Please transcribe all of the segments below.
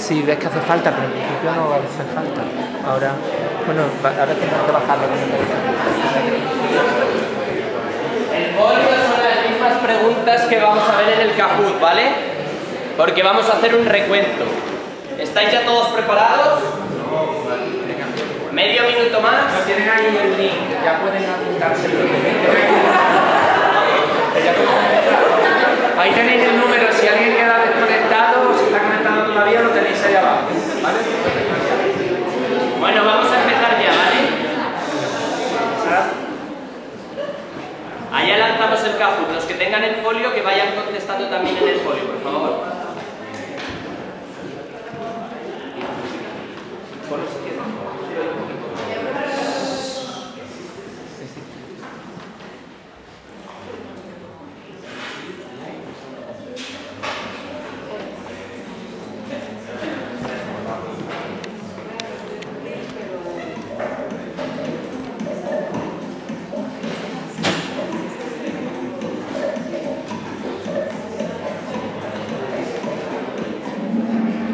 si ves que hace falta, pero en principio no va a hacer falta. Ahora, bueno, ahora tenemos que bajarlo. El folio son las mismas preguntas que vamos a ver en el Kahoot, ¿vale? Porque vamos a hacer un recuento. ¿Estáis ya todos preparados? ¿Medio minuto más? No tienen ahí el link, ya pueden apuntarse. Ahí tenéis el número, si alguien queda desconectado o si está conectado todavía lo tenéis ahí abajo, ¿vale? Bueno, vamos a empezar ya, ¿vale? Allá lanzamos el Kahoot. Los que tengan el folio que vayan contestando también en el folio, por favor.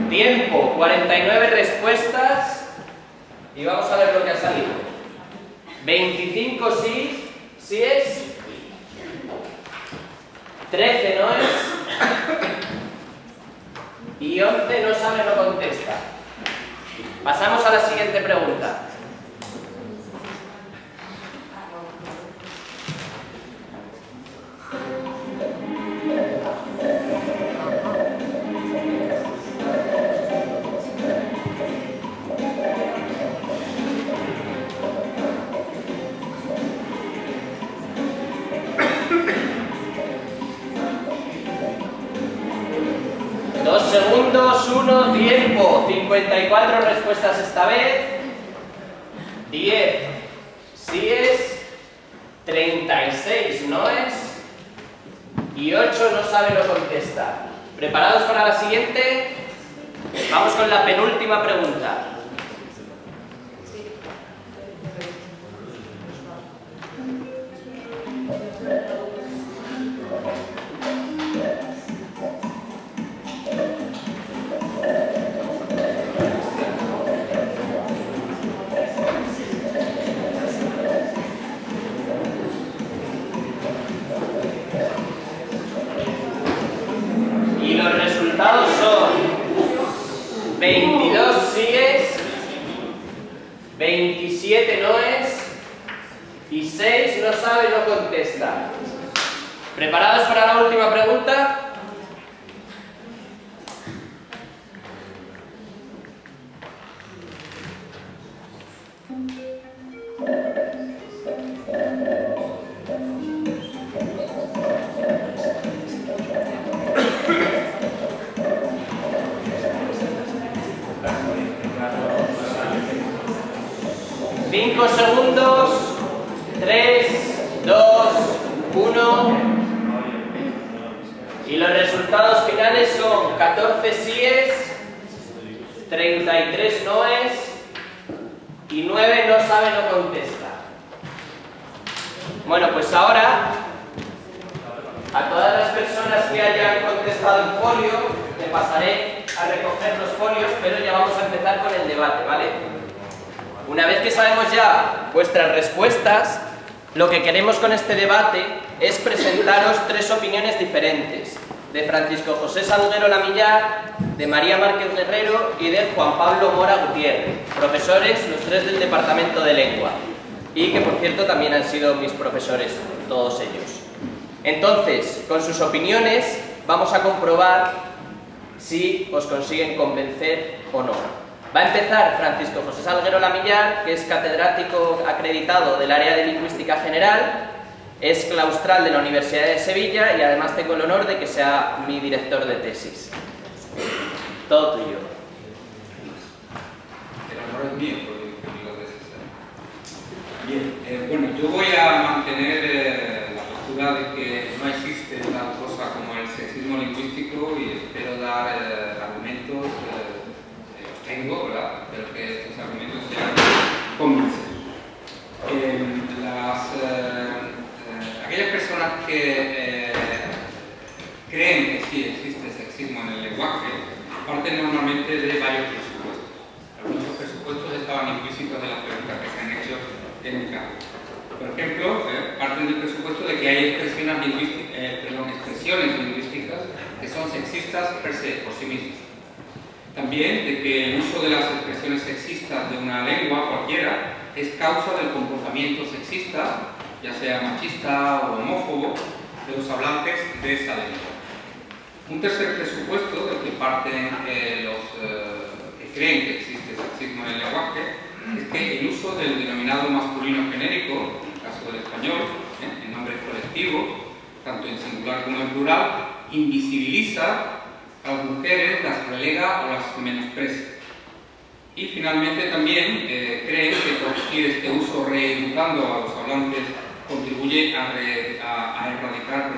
Tiempo, 49 respuestas y vamos a ver lo que ha salido. 25 sí, sí es. 13 no es. Y 11 no sabe, no contesta. Pasamos a la siguiente pregunta. Segundos, 1, tiempo. 54 respuestas esta vez. 10 sí es. 36 no es. Y 8 no sabe, no contesta. ¿Preparados para la siguiente? Vamos con la penúltima pregunta. Son 22 sí es, 27 no es y 6 no sabe, no contesta. ¿Preparados para la última pregunta? Segundos, 3, 2, 1 y los resultados finales son 14 sí es, 33 no es y 9 no sabe, no contesta. Bueno, pues ahora a todas las personas que hayan contestado en folio le pasaré a recoger los folios, pero ya vamos a empezar con el debate, ¿vale? Una vez que sabemos ya vuestras respuestas, lo que queremos con este debate es presentaros 3 opiniones diferentes, de Francisco José Salguero Lamillar, de María Márquez Guerrero y de Juan Pablo Mora Gutiérrez, profesores los 3 del Departamento de Lengua, y que por cierto también han sido mis profesores, todos ellos. Entonces, con sus opiniones vamos a comprobar si os consiguen convencer o no. Va a empezar Francisco José Salguero Lamillar, que es catedrático acreditado del área de Lingüística General, es claustral de la Universidad de Sevilla y además tengo el honor de que sea mi director de tesis. Todo tuyo. El honor es mío, porque lo Bien, bueno, yo voy a mantener la postura de que no existe tal cosa como el sexismo lingüístico y espero dar argumentos tengo, ¿verdad? Pero que estos argumentos sean convincentes. Aquellas personas que creen que sí existe sexismo en el lenguaje parten normalmente de expresiones lingüísticas que son sexistas per se, por sí mismas. También de que el uso de las expresiones sexistas de una lengua cualquiera es causa del comportamiento sexista, ya sea machista o homófobo, de los hablantes de esa lengua. Un tercer presupuesto del que parten los que creen que existe sexismo en el lenguaje es que el uso del denominado masculino genérico, en el caso del español, en nombres colectivos, tanto en singular como en plural, invisibiliza a las mujeres, las relega o las menosprecia. Y finalmente también creen que corregir este uso reeducando a los hablantes contribuye a erradicar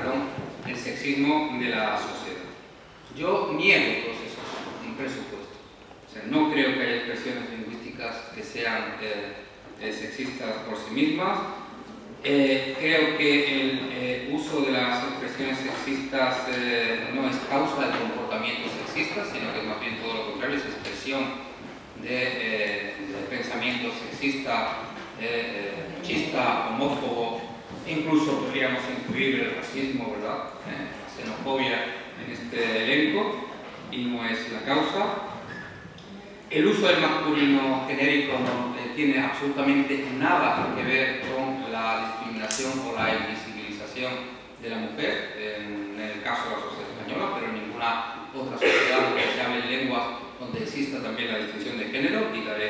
el sexismo de la sociedad. Yo niego todos esos presupuestos. O sea, no creo que haya expresiones lingüísticas que sean sexistas por sí mismas. Creo que el uso de las expresiones sexistas no es causa del comportamiento sexista, sino que es más bien todo lo contrario, es expresión de pensamiento sexista, machista, homófobo, incluso podríamos incluir el racismo, ¿verdad? La xenofobia en este elenco, y no es la causa. El uso del masculino genérico no tiene absolutamente nada que ver con la discriminación o la invisibilización de la mujer, en el caso de la sociedad española, pero en ninguna otra sociedad donde se hable lenguas donde exista también la distinción de género, y daré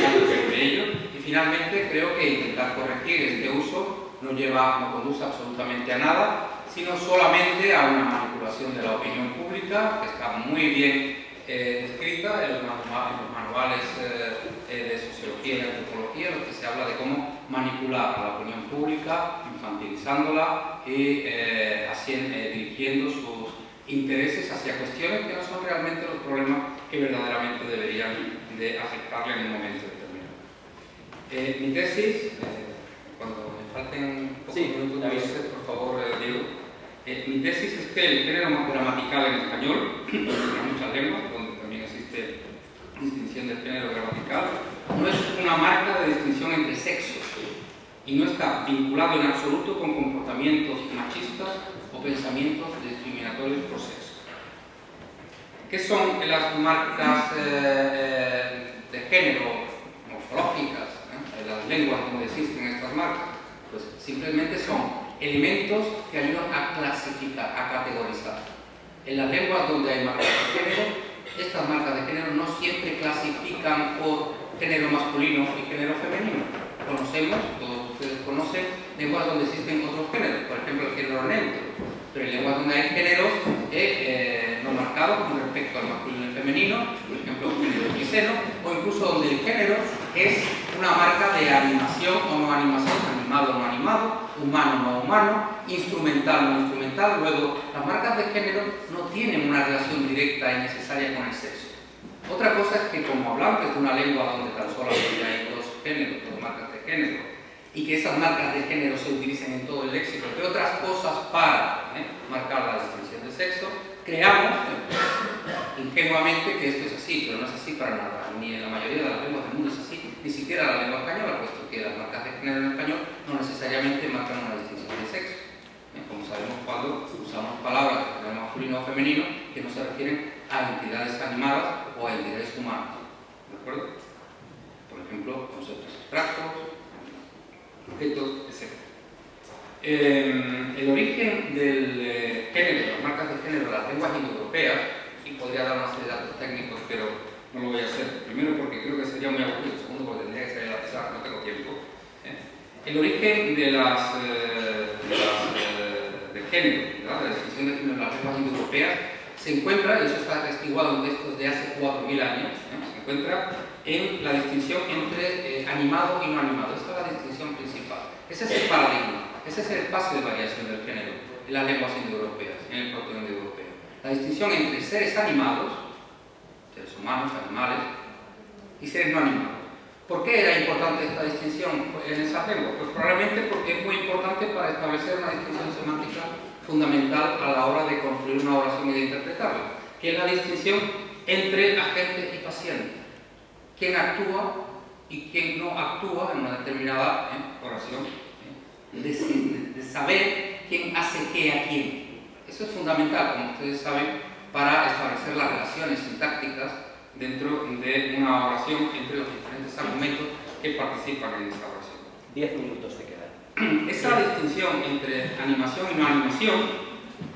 algo sobre ello. Y finalmente creo que intentar corregir este uso no conduce absolutamente a nada, sino solamente a una manipulación de la opinión pública, que está muy bien descrita en los manuales de sociología y antropología, en los que se habla de cómo manipular a la opinión pública, infantilizándola y dirigiendo sus intereses hacia cuestiones que no son realmente los problemas que verdaderamente deberían de afectarle en un momento determinado. Mi tesis, cuando me falten pocos minutos, por favor, Diego. Mi tesis es que el género gramatical en español, en muchas lenguas, donde también existe distinción del género gramatical, no es una marca de distinción entre sexos y no está vinculado en absoluto con comportamientos machistas o pensamientos discriminatorios por sexo. ¿Qué son las marcas de género morfológicas en las lenguas donde existen estas marcas? Pues simplemente son elementos que ayudan a clasificar, a categorizar. En las lenguas donde hay marcas de género, estas marcas de género no siempre clasifican por género masculino y género femenino. Conocemos, todos ustedes conocen, lenguas donde existen otros géneros, por ejemplo el género neutro, pero en lenguas donde hay géneros no marcados con respecto al masculino y femenino, por ejemplo el género xeno, o incluso donde el género es una marca de animación o no animación, animado o no animado, humano o no humano, instrumental o no instrumental. Luego, las marcas de género no tienen una relación directa y necesaria con el sexo. Otra cosa es que como hablantes de una lengua donde tan solamente hay dos géneros, dos marcas de género, y que esas marcas de género se utilicen en todo el léxico, entre otras cosas para marcar la distinción de sexo, creamos ingenuamente que esto es así, pero no es así para nada, ni en la mayoría de las lenguas del mundo es así, ni siquiera la lengua española, puesto que las marcas de género en español no necesariamente marcan una distinción de sexo, como sabemos cuando usamos palabras de género masculino o femenino que no se refieren a entidades animadas o a entidades humanas, ¿de acuerdo? Por ejemplo, conceptos abstractos, objetos, etc. El origen del género, las marcas de género de las lenguas indoeuropeas, y podría dar una serie de datos técnicos, pero no lo voy a hacer. Primero porque creo que sería muy aburrido, segundo porque tendría que salir a pesar, no tengo tiempo. El origen de género, ¿verdad? La distinción de género en las lenguas indoeuropeas se encuentra, y eso está atestiguado en textos de hace 4.000 años, se encuentra en la distinción entre animado y no animado. Esta es la distinción principal. Ese es el paradigma, ese es el espacio de variación del género en las lenguas indoeuropeas, en el propio indoeuropeo. La distinción entre seres animados, seres humanos, animales, y seres no animados. ¿Por qué era importante esta distinción en esas lenguas? Pues probablemente porque es muy importante para establecer una distinción semántica fundamental a la hora de construir una oración y de interpretarla, que es la distinción entre agente y paciente. Quién actúa y quién no actúa en una determinada oración. De saber quién hace qué a quién. Eso es fundamental, como ustedes saben, para establecer las relaciones sintácticas dentro de una oración entre los diferentes argumentos que participan en esa oración. 10 minutos te quedan. Esa distinción entre animación y no animación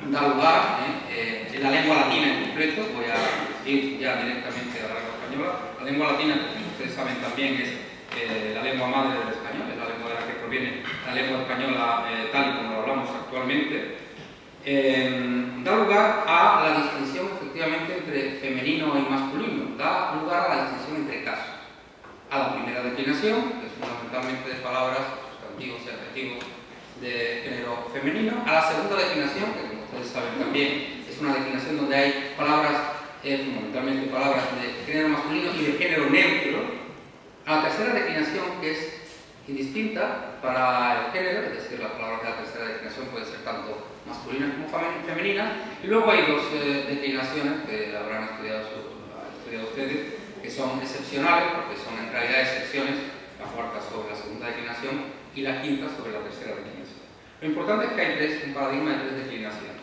da lugar, en la lengua latina en concreto, voy a ir ya directamente a la lengua española. La lengua latina, como ustedes saben también, es la lengua madre del español, es la lengua de la que proviene la lengua española tal y como lo hablamos actualmente. Da lugar a la distinción efectivamente entre femenino y masculino, da lugar a la distinción entre casos. A la primera declinación, que es fundamentalmente de palabras, sustantivos y adjetivos de género femenino, a la segunda declinación, que como ustedes saben también es una declinación donde hay palabras, fundamentalmente palabras de género masculino y de género neutro, a la tercera declinación, que es indistinta para el género, es decir, las palabras de la tercera declinación pueden ser tanto masculinas como femeninas, y luego hay dos declinaciones que habrán estudiado ustedes, que son excepcionales, porque son en realidad excepciones, la cuarta sobre la segunda declinación y la quinta sobre la tercera declinación. Lo importante es que hay un paradigma de tres declinaciones,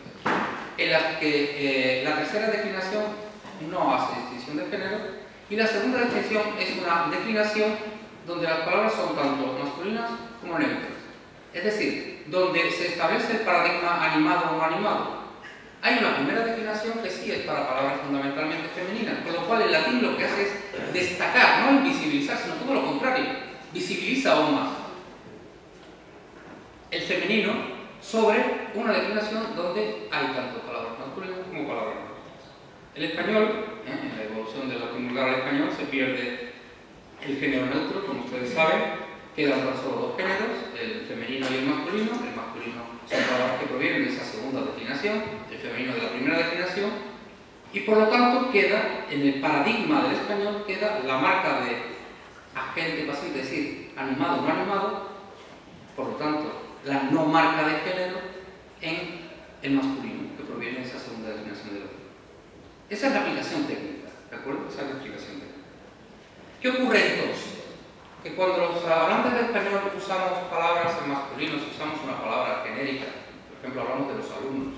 en las que la tercera declinación no hace distinción de género y la segunda distinción es una declinación donde las palabras son tanto masculinas como neutras. Es decir, donde se establece el paradigma animado o no animado. Hay una primera declinación que sí es para palabras fundamentalmente femeninas, con lo cual el latín lo que hace es destacar, no invisibilizar, sino todo lo contrario, visibiliza aún más el femenino sobre una declinación donde hay tanto palabras masculinas como palabras neutras. El español, en la evolución del latín vulgar al español, se pierde el género neutro, como ustedes saben, quedan tan solo dos géneros, el femenino y el masculino. El masculino son palabras que provienen de esa segunda declinación, el femenino de la primera declinación, y por lo tanto queda, en el paradigma del español, queda la marca de agente pasivo, es decir, animado o no animado, por lo tanto, la no marca de género en el masculino, que proviene de esa segunda declinación del latín. Esa es la aplicación técnica, ¿de acuerdo? Esa es la explicación técnica. ¿Qué ocurre entonces? Que cuando los hablantes de español usamos palabras en masculino, si usamos una palabra genérica, por ejemplo, hablamos de los alumnos,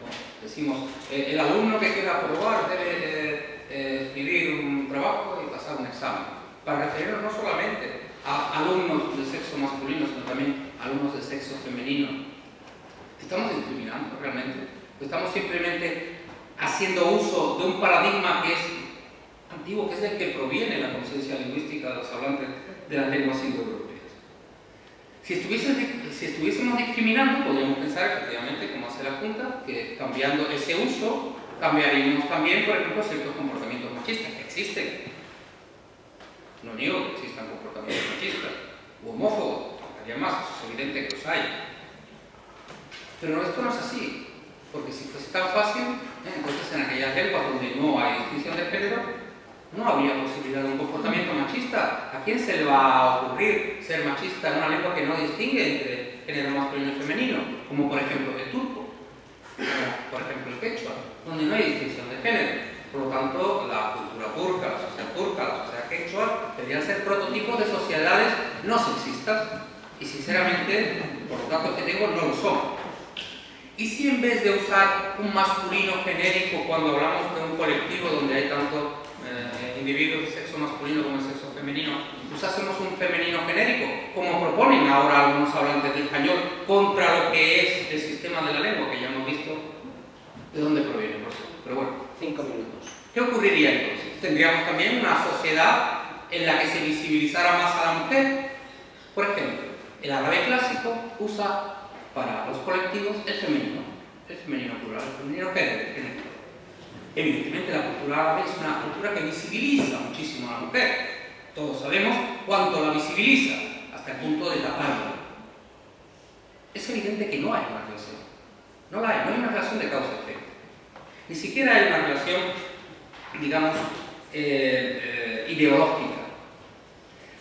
¿no? Decimos, el alumno que quiera aprobar debe escribir un trabajo y pasar un examen, para referirnos no solamente a alumnos de sexo masculino, sino también a alumnos de sexo femenino. ¿Estamos discriminando realmente? ¿O estamos simplemente haciendo uso de un paradigma que es antiguo, que es del que proviene la conciencia lingüística de los hablantes de las lenguas indoeuropeas? Si estuviésemos discriminando, podríamos pensar efectivamente, como hace la Junta, que cambiando ese uso, cambiaríamos también, por ejemplo, ciertos comportamientos machistas que existen. No niego que existan comportamientos machistas u homófobos, faltaría más, eso es evidente que los hay. Pero esto no es así, porque si fuese tan fácil, entonces en aquellas lenguas donde no hay distinción de género, no habría posibilidad de un comportamiento machista. ¿A quién se le va a ocurrir ser machista en una lengua que no distingue entre género masculino y femenino? Como por ejemplo el turco, como por ejemplo el quechua, donde no hay distinción de género. Por lo tanto, la cultura turca, la sociedad turca, la sociedad quechua deberían ser prototipos de sociedades no sexistas y sinceramente, por lo tanto que tengo, no lo son. ¿Y si en vez de usar un masculino genérico cuando hablamos de un colectivo donde hay tanto individuos de sexo masculino como de sexo femenino, usásemos un femenino genérico, como proponen ahora algunos hablantes de español, contra lo que es el sistema de la lengua, que ya hemos visto de dónde proviene, por cierto? Pero bueno, 5 minutos. ¿Qué ocurriría entonces? Tendríamos también una sociedad en la que se visibilizara más a la mujer. Por ejemplo, el árabe clásico usa para los colectivos el femenino plural, el femenino genérico. Evidentemente la cultura árabe es una cultura que visibiliza muchísimo a la mujer. Todos sabemos cuánto la visibiliza, hasta el punto de taparla. Es evidente que no hay una relación. No hay una relación de causa-efecto. Ni siquiera hay una relación, digamos, ideológica.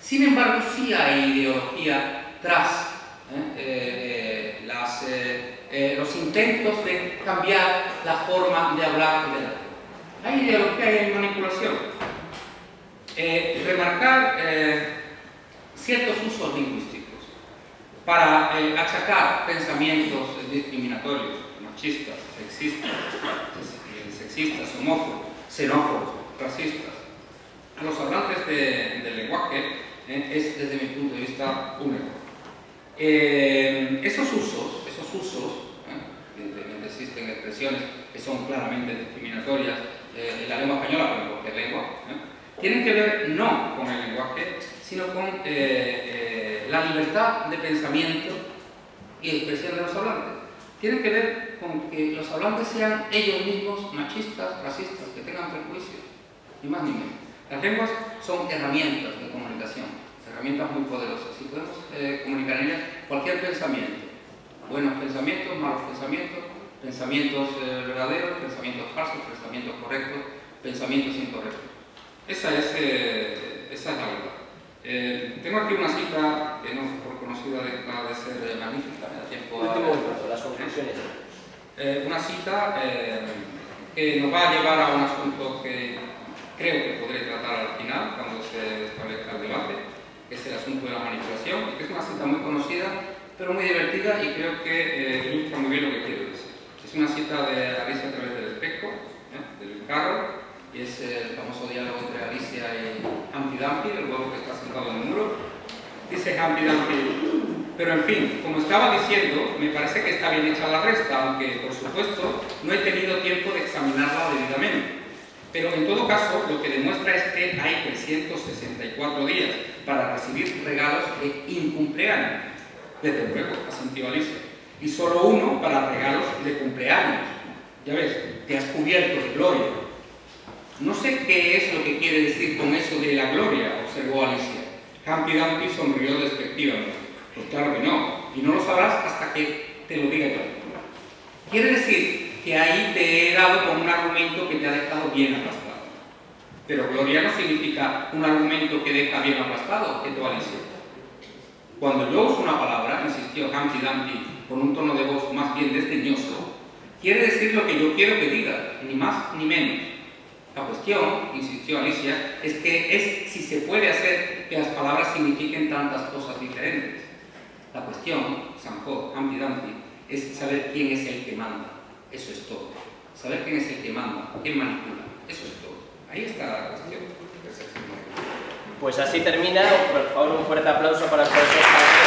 Sin embargo, sí hay ideología tras los intentos de cambiar la forma de hablar de la lengua. Hay ideología y hay manipulación. Remarcar ciertos usos lingüísticos. para achacar pensamientos discriminatorios, machistas, sexistas, homófobos, xenófobos, racistas, a los hablantes del lenguaje, es desde mi punto de vista un error. Esos usos, evidentemente existen expresiones que son claramente discriminatorias en la lengua española, pero en cualquier lengua, tienen que ver no con el lenguaje, sino con la libertad de pensamiento y expresión de los hablantes. Tienen que ver con que los hablantes sean ellos mismos machistas, racistas, que tengan prejuicios, ni más ni menos. Las lenguas son herramientas de comunicación, herramientas muy poderosas, y podemos comunicar en ellas cualquier pensamiento, buenos pensamientos, malos pensamientos, pensamientos verdaderos, pensamientos falsos, pensamientos correctos, pensamientos incorrectos. Esa es la verdad. Tengo aquí una cita que no es por conocida deja de ser magnífica, me da tiempo a... las conclusiones. Una cita que nos va a llevar a un asunto que creo que podré tratar al final, cuando se establezca el debate, que es el asunto de la manipulación, que es una cita muy conocida, pero muy divertida, y creo que ilustra muy bien lo que quiero decir. Es una cita de Alicia a través del espejo, de Lewis Carroll, y es el famoso diálogo entre Alicia y Humpty Dumpty, el huevo que está sentado en el muro. Dice Humpty Dumpty: pero en fin, como estaba diciendo, me parece que está bien hecha la resta, aunque por supuesto no he tenido tiempo de examinarla debidamente. Pero en todo caso, lo que demuestra es que hay 364 días para recibir regalos de incumpleaños. Desde luego, asintió Alicia. Y solo uno para regalos de cumpleaños. Ya ves, te has cubierto de gloria. No sé qué es lo que quiere decir con eso de la gloria, observó Alicia. Humpty Dumpty sonrió despectivamente. Pues claro que no, y no lo sabrás hasta que te lo diga yo. Quiere decir que ahí te he dado con un argumento que te ha dejado bien aplastado. Pero gloria no significa un argumento que deja bien aplastado, objetó Alicia. Cuando yo uso una palabra, insistió Humpty Dumpty con un tono de voz más bien desdeñoso, quiere decir lo que yo quiero que diga, ni más ni menos. La cuestión, insistió Alicia, es si se puede hacer que las palabras signifiquen tantas cosas diferentes. La cuestión, zanjó Humpty Dumpty, es saber quién es el que manda. Eso es todo. Saber quién es el que manda, quién manipula. Eso es todo. Ahí está la cuestión. Pues así termina. Por favor, un fuerte aplauso para el profesor Castro.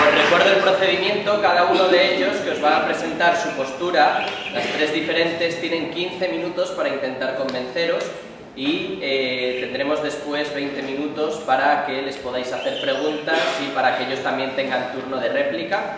Os recuerdo el procedimiento. Cada uno de ellos que os va a presentar su postura. Las tres diferentes tienen 15 minutos para intentar convenceros. Y tendremos después 20 minutos para que les podáis hacer preguntas y para que ellos también tengan turno de réplica.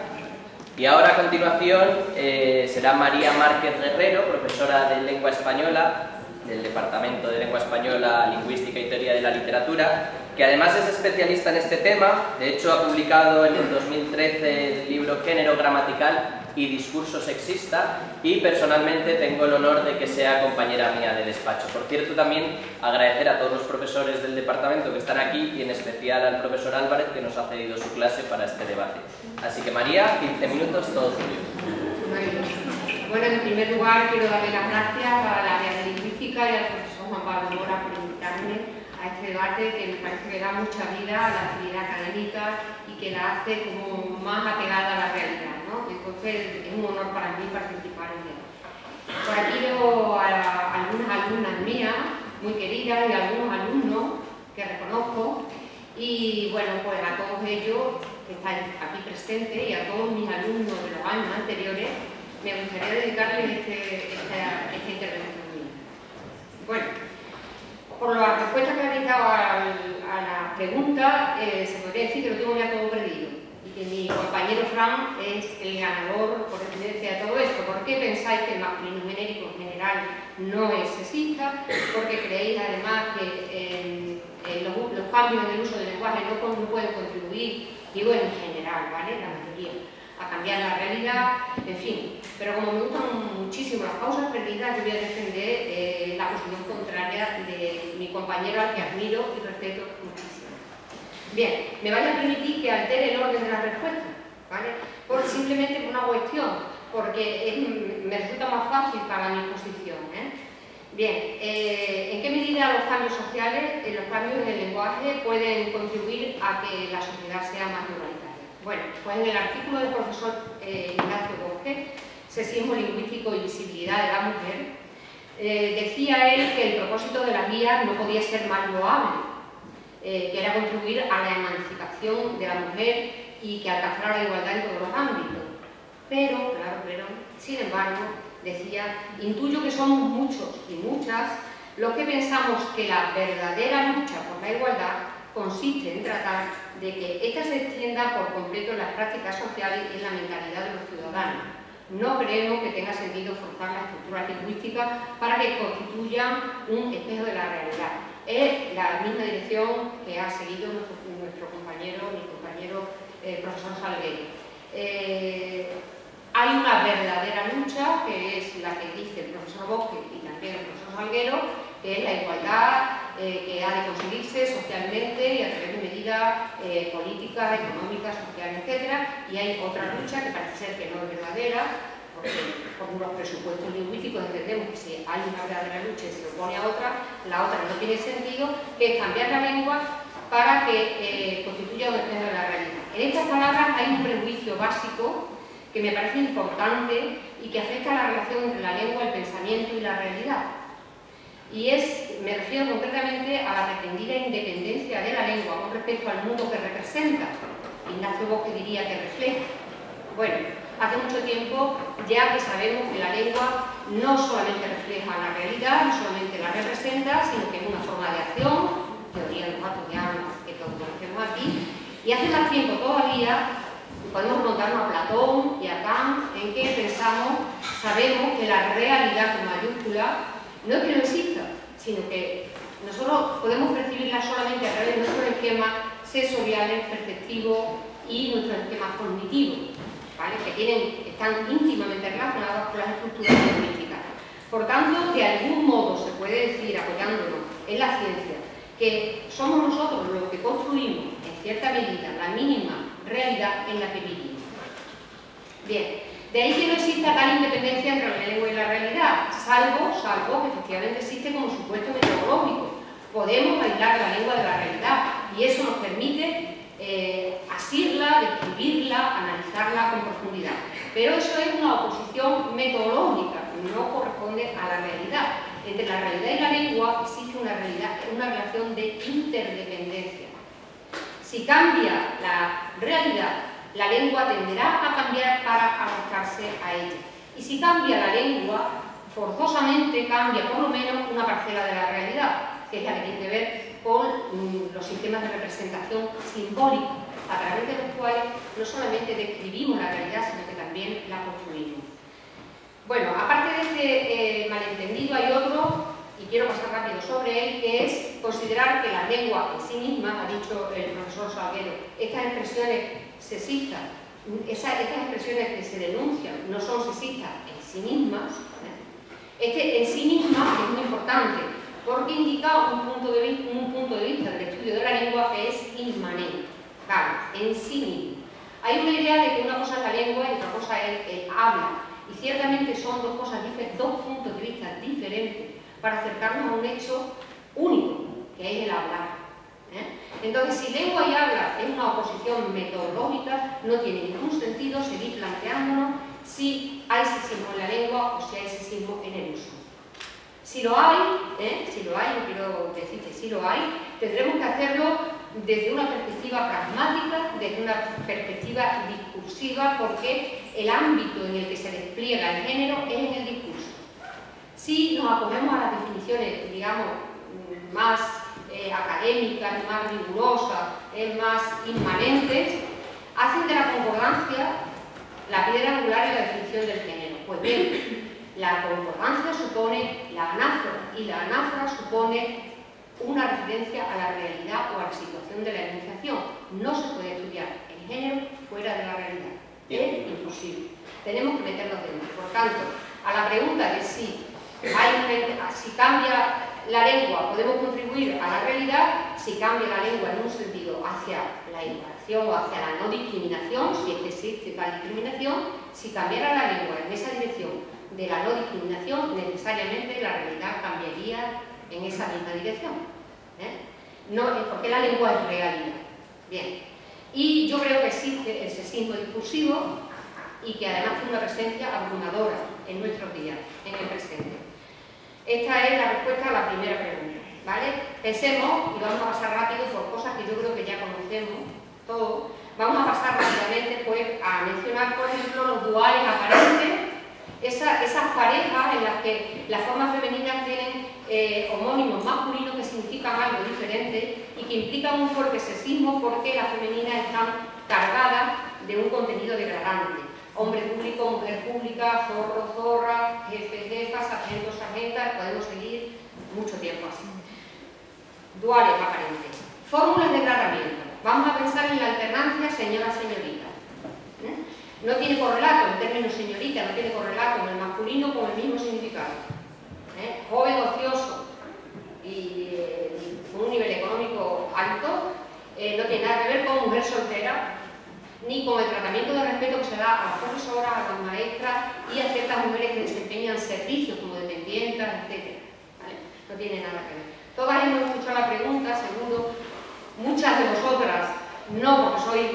Y ahora a continuación será María Márquez Guerrero, profesora de Lengua Española del Departamento de Lengua Española, Lingüística y Teoría de la Literatura, que además es especialista en este tema. De hecho ha publicado en el 2013 el libro Género Gramatical y Discurso Sexista, y personalmente tengo el honor de que sea compañera mía de despacho. Por cierto, también agradecer a todos los profesores del departamento que están aquí, y en especial al profesor Álvarez, que nos ha cedido su clase para este debate. Así que María, 15 minutos, todos tuyos. Bueno, en primer lugar quiero darle las gracias a la área de lingüística y al profesor Juan Pablo Mora por invitarme a este debate, que me parece que da mucha vida a la actividad académica y que la hace como más apegada a la realidad, ¿no? Entonces es un honor para mí participar en él. Por aquí veo a algunas alumnas mías muy queridas y a algunos alumnos que reconozco, y bueno, pues a todos ellos que están aquí presentes y a todos mis alumnos de los años anteriores me gustaría dedicarles esta intervención mía. Bueno, por las respuestas que habéis dado a la pregunta, se podría decir que lo tengo ya todo perdido y que mi compañero Fran es el ganador por excelencia de todo esto. ¿Por qué pensáis que el masculino genérico en general no es sexista? Porque creéis además que los cambios en el uso del lenguaje no pueden contribuir, digo en general, ¿vale? La mayoría, a cambiar la realidad, en fin. Pero como me gustan muchísimo las causas perdidas, yo voy a defender la posición contraria de mi compañero, al que admiro y respeto muchísimo. Bien, me vais a permitir que altere el orden de las respuestas, ¿vale? Simplemente por una cuestión, porque me resulta más fácil para mi posición, ¿eh? Bien, ¿en qué medida los cambios sociales, los cambios en el lenguaje pueden contribuir a que la sociedad sea más igualitaria? Bueno, pues en el artículo del profesor Ignacio Bosque, Sexismo lingüístico y visibilidad de la mujer, decía él que el propósito de las guías no podía ser más loable, que era contribuir a la emancipación de la mujer y que alcanzara la igualdad en todos los ámbitos. Pero, sin embargo, decía, intuyo que somos muchos y muchas los que pensamos que la verdadera lucha por la igualdad consiste en tratar de que ésta se extienda por completo en las prácticas sociales y en la mentalidad de los ciudadanos. No creemos que tenga sentido forzar las estructuras lingüísticas para que constituyan un espejo de la realidad. Es la misma dirección que ha seguido nuestro compañero, mi compañero profesor Salguero. Hay una verdadera lucha, que es la que dice el profesor Bosque y también el profesor Salguero, que es la igualdad que ha de conseguirse socialmente y a través de medidas políticas, económicas, sociales, etc. Y hay otra lucha que parece ser que no es verdadera, porque por unos presupuestos lingüísticos entendemos que si hay una verdadera lucha y se opone a otra, la otra no tiene sentido, que es cambiar la lengua para que constituya un espejo de la realidad. En estas palabras hay un prejuicio básico que me parece importante y que afecta a la relación entre la lengua, el pensamiento y la realidad. Y me refiero concretamente a la pretendida independencia de la lengua con respecto al mundo que representa. Ignacio Bosque diría que refleja. Bueno, hace mucho tiempo ya que sabemos que la lengua no solamente refleja la realidad, no solamente la representa, sino que es una forma de acción, teoría de los actos que todos conocemos aquí, y hace más tiempo todavía podemos remontarnos a Platón y a Kant, en que sabemos que la realidad con mayúscula no es que no exista, sino que nosotros podemos percibirla solamente a través de nuestros esquemas sensoriales, perceptivos y nuestros esquemas cognitivos, ¿vale? Que están íntimamente relacionados con las estructuras lingüísticas. Por tanto, de algún modo se puede decir, apoyándonos en la ciencia, que somos nosotros los que construimos, en cierta medida, la mínima realidad en la que vivimos. Bien, de ahí que no exista tal independencia entre la lengua y la realidad, salvo que efectivamente existe como supuesto metodológico. Podemos aislar la lengua de la realidad y eso nos permite asirla, describirla, analizarla con profundidad. Pero eso es una oposición metodológica, no corresponde a la realidad. Entre la realidad y la lengua existe una relación de interdependencia. Si cambia la realidad, la lengua tenderá a cambiar para adaptarse a ella. Y si cambia la lengua, forzosamente cambia por lo menos una parcela de la realidad, que es la que tiene que ver con los sistemas de representación simbólica, a través de los cuales no solamente describimos la realidad, sino que también la construimos. Bueno, aparte de este malentendido hay otro, y quiero pasar rápido sobre él, que es considerar que la lengua en sí misma, ha dicho el profesor Salguero, estas expresiones sexistas, estas expresiones que se denuncian no son sexistas en sí mismas. En sí misma es muy importante, porque indica un punto de vista del estudio de la lengua que es inmanente, claro, en sí mismo. Hay una idea de que una cosa es la lengua y otra cosa es el habla, y ciertamente son dos puntos de vista diferentes para acercarnos a un hecho único, que es el hablar. Entonces, si lengua y habla es una oposición metodológica, no tiene ningún sentido seguir planteándonos si hay sexismo en la lengua o si hay sexismo en el uso. Si lo hay, yo quiero decir que si lo hay, tendremos que hacerlo desde una perspectiva pragmática, desde una perspectiva discursiva, porque el ámbito en el que se despliega el género es en el discurso. Si nos acogemos a las definiciones, digamos, más académicas, más rigurosas, más inmanentes, hacen de la concordancia la piedra angular en la definición del género. Pues bien, la concordancia supone la anáfora, y la anáfora supone una referencia a la realidad o a la situación de la enunciación. No se puede estudiar el género fuera de la realidad. Es imposible. Tenemos que meternos dentro. Por tanto, a la pregunta de si cambia la lengua, podemos contribuir a la realidad. Si cambia la lengua en un sentido hacia la igualación o hacia la no discriminación, si es que existe tal discriminación, si cambiara la lengua en esa dirección de la no discriminación, necesariamente la realidad cambiaría en esa misma dirección. No, porque la lengua es realidad. Bien. Y yo creo que existe el sexismo discursivo y que además tiene una presencia abrumadora en nuestros días, en el presente. Esta es la respuesta a la primera pregunta, ¿vale? Pensemos, y vamos a pasar rápido por cosas que yo creo que ya conocemos todos. Vamos a pasar rápidamente pues, a mencionar, por ejemplo, los duales aparentes, esas parejas en las que las formas femeninas tienen homónimos masculinos que significan algo diferente y que implican un fuerte sexismo porque las femeninas están cargadas de un contenido degradante. Hombre público, mujer pública, zorro, zorra, jefe, jefa, sargento, sargenta, podemos seguir mucho tiempo así. Duales aparentes. Fórmulas de tratamiento. Vamos a pensar en la alternancia señora-señorita. No tiene correlato, el término señorita no tiene correlato en el masculino con el mismo significado. Joven ocioso y con un nivel económico alto, no tiene nada que ver con mujer soltera, ni con el tratamiento de respeto que se da a las profesoras, a las maestras y a ciertas mujeres que desempeñan servicios como dependientes, etc. ¿Vale? No tiene nada que ver. Todas hemos escuchado la pregunta, seguro, muchas de vosotras, no porque sois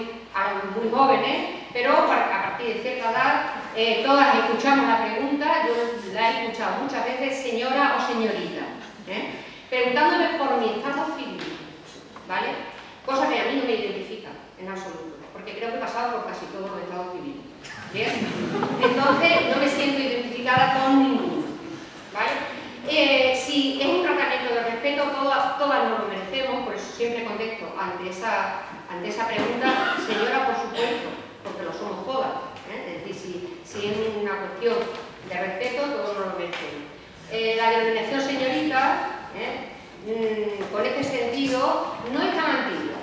muy jóvenes, pero a partir de cierta edad, todas escuchamos la pregunta, yo la he escuchado muchas veces, señora o señorita, preguntándome por mi estado civil, ¿vale? Cosa que a mí no me identifica en absoluto, porque creo que he pasado por casi todos los estados civiles, ¿bien? Entonces no me siento identificada con ninguno, ¿vale? Si es un tratamiento de respeto, todas nos lo merecemos, por eso siempre contesto ante esa pregunta, señora, por supuesto, porque lo somos todas. Es decir, si es una cuestión de respeto, todos nos lo merecemos. La denominación señorita, con este sentido, no es tan antigua,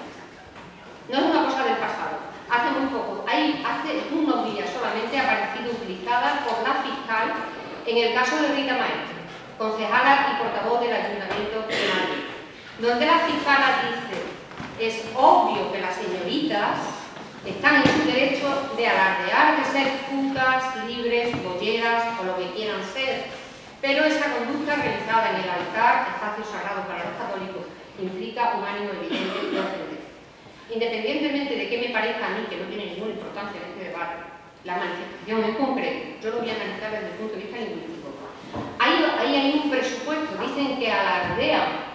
no es una cosa del pasado. Hace muy poco, hace unos días solamente ha aparecido utilizada por la fiscal en el caso de Rita Maestre, concejala y portavoz del Ayuntamiento de Madrid, donde la fiscala dice: es obvio que las señoritas están en su derecho de alardear de ser putas, libres, bolleras o lo que quieran ser, pero esa conducta realizada en el altar, espacio sagrado para los católicos, implica un ánimo evidente de ofender. Independientemente de que me parezca a mí, que no tiene ninguna importancia en este debate, la manifestación en concreto, yo lo voy a analizar desde el punto de vista lingüístico. Ahí hay un presupuesto, dicen que alardean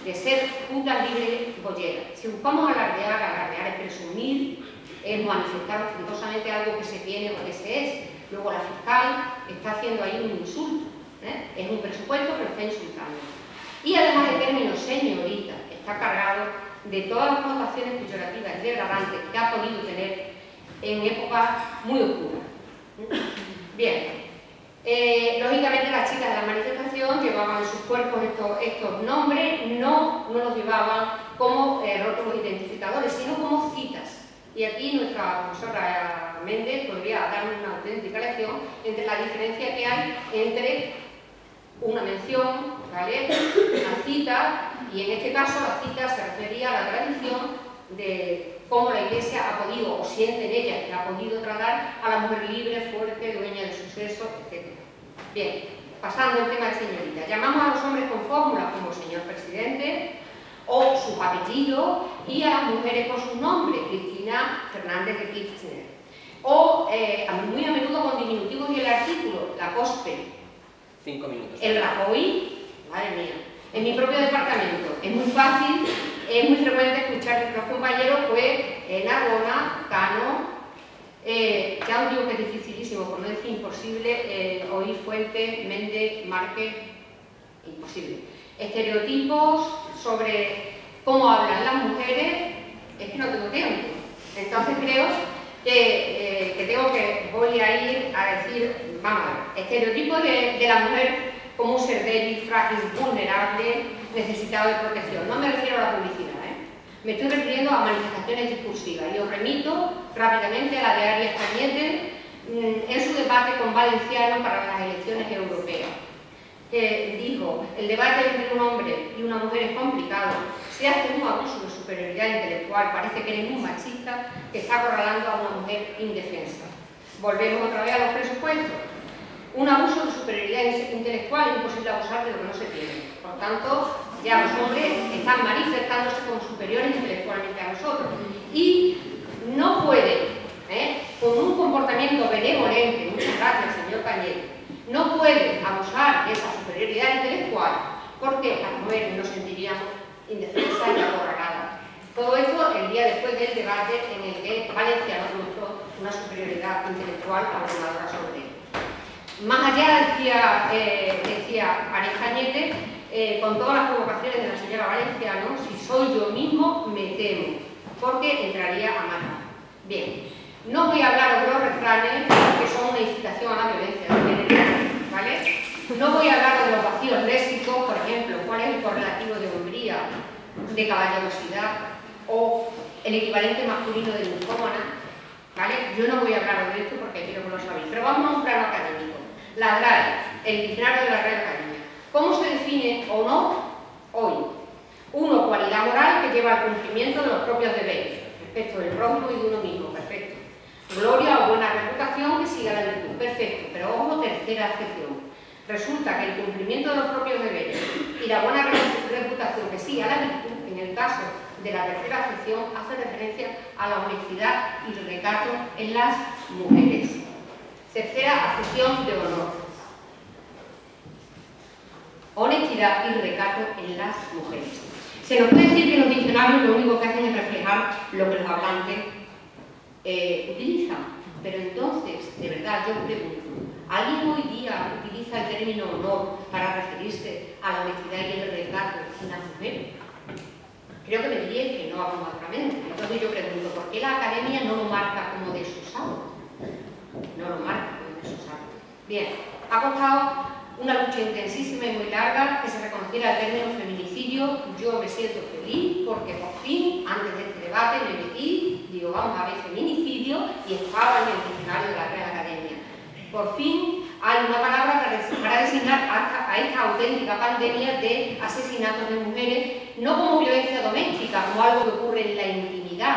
de ser putas, libres, bolleras. Si buscamos alardear es presumir, es manifestar ostentosamente algo que se tiene o que se es. Luego la fiscal está haciendo ahí un insulto, es un presupuesto pero está insultando. Y además el término señorita está cargado de todas las connotaciones peyorativas y degradantes que ha podido tener en épocas muy oscuras. Bien, lógicamente las chicas de la manifestación llevaban en sus cuerpos estos nombres, no los llevaban como rótulos identificadores, sino como citas. Y aquí nuestra profesora Méndez podría darnos una auténtica lección entre la diferencia que hay entre una mención, ¿vale?, una cita, y en este caso la cita se refería a la tradición de cómo la Iglesia ha podido, o siente en ella que ha podido tratar a la mujer libre, fuerte, dueña de su sexo, etc. Bien, pasando al tema de señorita. Llamamos a los hombres con fórmulas como señor presidente o su apellido, y a las mujeres por sus nombres, Cristina Fernández de Kirchner. O muy a menudo con diminutivos y el artículo, la cospe. 5 minutos. El Rajoy, madre mía. En mi propio departamento es muy fácil, es muy frecuente escuchar a nuestros compañeros, pues, Narbona, Cano, ya os digo que es dificilísimo, por no decir imposible, oír Fuente, Méndez, Márquez, imposible. Estereotipos sobre cómo hablan las mujeres, es que no tengo tiempo. Entonces creo que voy a ir a decir, vamos a ver, estereotipos de la mujer como un ser débil, frágil, vulnerable, necesitado de protección. No me refiero a la publicidad, me estoy refiriendo a manifestaciones discursivas. Y os remito rápidamente a la de Arias Cañete en su debate con Valenciano para las elecciones europeas, que dijo: el debate entre un hombre y una mujer es complicado, se hace un abuso de superioridad intelectual, parece que eres un machista que está acorralando a una mujer indefensa. Volvemos otra vez a los presupuestos. un abuso de superioridad intelectual es imposible abusar de lo que no se tiene. Por tanto, ya los hombres están manifestándose como superiores intelectualmente a nosotros. Y no pueden, con un comportamiento benevolente, muchas gracias, señor Cañete, no pueden abusar de esa superioridad intelectual porque las mujeres nos sentiríamos indefensas y acorraladas. Todo esto el día después del debate en el que Valenciano demostró una superioridad intelectual abrumadora sobre él. Más allá, decía Ariel Cañete, con todas las provocaciones de la señora Valenciano, si soy yo mismo, me temo, porque entraría a matar. Bien, no voy a hablar de los refranes que son una incitación a la violencia de género, ¿vale? No voy a hablar de los vacíos léxicos, por ejemplo, cuál es el correlativo de hombría, de caballerosidad o el equivalente masculino de ninfómana, ¿vale? Yo no voy a hablar de esto porque quiero que lo sabéis, pero vamos a un plano académico. La RAE, el diccionario de la Real Academia. ¿Cómo se define o no hoy? 1. Cualidad moral que lleva al cumplimiento de los propios deberes, respecto del prójimo y de uno mismo, perfecto. Gloria o buena reputación que siga la virtud, perfecto. Pero ojo, tercera acepción. Resulta que el cumplimiento de los propios deberes y la buena reputación que siga la virtud, en el caso de la tercera acepción, hace referencia a la honestidad y el recato en las mujeres. Tercera acepción de honor. Honestidad y recato en las mujeres. Se nos puede decir que los diccionarios lo único que hacen es reflejar lo que los hablantes utilizan. Pero entonces, de verdad, yo pregunto, ¿alguien hoy día utiliza el término honor para referirse a la honestidad y el recato en las mujeres? Creo que me diríais que no abrumadoramente. Entonces yo pregunto, ¿por qué la Academia no lo marca como desusado? No lo marca como desusado. Bien, ha costado una lucha intensísima y muy larga que se reconociera el término feminicidio. Yo me siento feliz porque por fin, antes de este debate, me metí, digo, vamos a ver feminicidio, y estaba en el diccionario de la Real Academia. Por fin hay una palabra para designar a esta auténtica pandemia de asesinatos de mujeres, no como violencia doméstica, como algo que ocurre en la intimidad,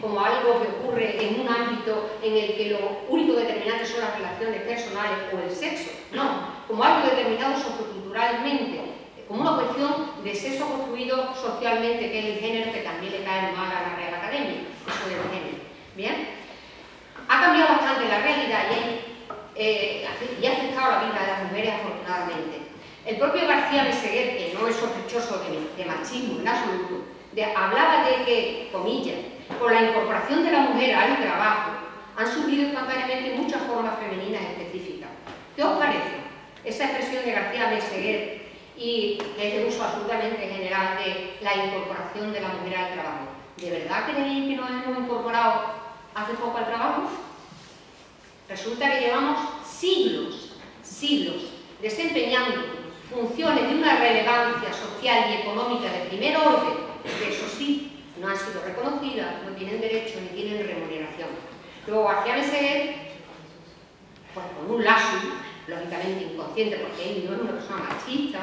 como algo que ocurre en un ámbito en el que lo único determinante son las relaciones personales o el sexo, no, como algo determinado socioculturalmente, como una cuestión de sexo construido socialmente, que es el género, que también le cae mal a la Real Academia, eso del género. Bien, ha cambiado bastante la realidad y ha afectado la vida de las mujeres, afortunadamente. El propio García Meseguer, que no es sospechoso de machismo en absoluto, hablaba de que, comillas, con la incorporación de la mujer al trabajo han surgido espontáneamente muchas formas femeninas específicas. ¿Qué os parece esa expresión de García Meseguer y que es de uso absolutamente general de la incorporación de la mujer al trabajo? ¿De verdad creéis que nos hemos incorporado hace poco al trabajo? Resulta que llevamos siglos desempeñando funciones de una relevancia social y económica de primer orden, que eso sí, no han sido reconocidas, no tienen derecho ni tienen remuneración. Luego García Meseguer, pues con un lazo, lógicamente inconsciente, porque él no es una persona machista,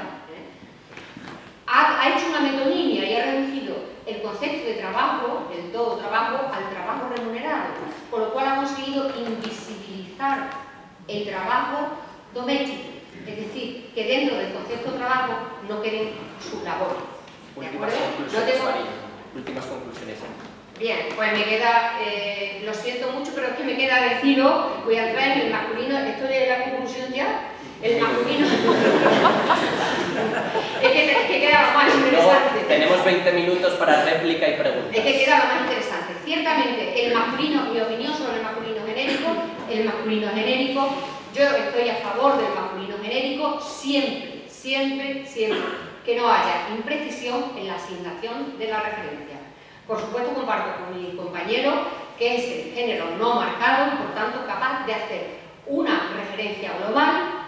ha hecho una metonimia y ha reducido el concepto de trabajo, del todo trabajo, al trabajo remunerado, con lo cual ha conseguido invisibilizar el trabajo doméstico, es decir, que dentro del concepto de trabajo no queden sus labores. Últimas conclusiones. Bien, pues me queda, lo siento mucho, pero es que me queda deciros, voy a entrar en el masculino, ¿esto es la conclusión ya? El masculino. es que queda lo más interesante. No, tenemos 20 minutos para réplica y preguntas. Es que queda lo más interesante. Ciertamente, el masculino, mi opinión sobre el masculino genérico, yo estoy a favor del masculino genérico siempre que no haya imprecisión en la asignación de la referencia. Por supuesto, comparto con mi compañero que es el género no marcado y, por tanto, capaz de hacer una referencia global.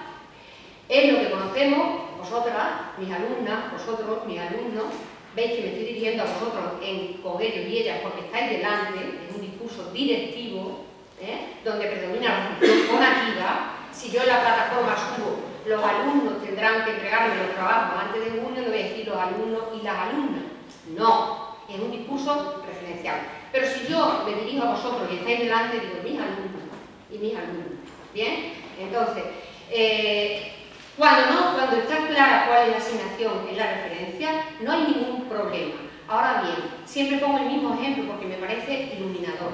Es lo que conocemos, vosotras, mis alumnas, vosotros, mis alumnos, veis que me estoy dirigiendo a vosotros con ellos y ellas porque estáis delante, en un discurso directivo, donde predomina la función conativa. Si yo en la plataforma subo, los alumnos tendrán que entregarme los trabajos antes de junio, le voy a decir los alumnos y las alumnas. No, es un discurso referencial. Pero si yo me dirijo a vosotros y estáis delante, digo mis alumnos y mis alumnos. Bien, entonces, cuando está clara cuál es la asignación en la referencia, no hay ningún problema. Ahora bien, siempre pongo el mismo ejemplo porque me parece iluminador.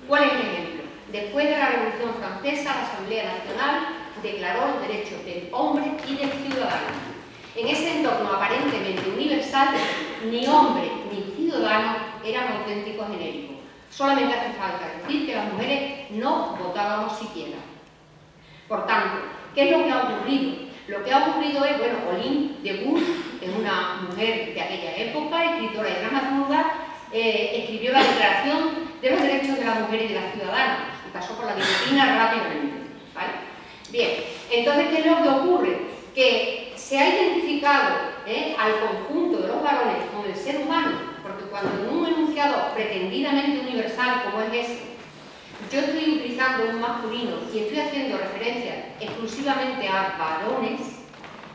¿Cuál es el ejemplo? Después de la Revolución Francesa, la Asamblea Nacional declaró los derechos del hombre y del ciudadano. En ese entorno aparentemente universal, ni hombre ni ciudadano eran auténticos genéricos. Solamente hace falta decir que las mujeres no votábamos siquiera. Por tanto, ¿qué es lo que ha ocurrido? Lo que ha ocurrido es, bueno, Pauline de Bourse, que es una mujer de aquella época, escritora y dramaturga, escribió la Declaración de los Derechos de la Mujer y de la Ciudadana y pasó por la guillotina rápidamente, ¿vale? Bien, entonces, ¿qué es lo que ocurre? Que se ha identificado al conjunto de los varones con el ser humano, porque cuando en un enunciado pretendidamente universal como es ese, yo estoy utilizando un masculino y estoy haciendo referencia exclusivamente a varones,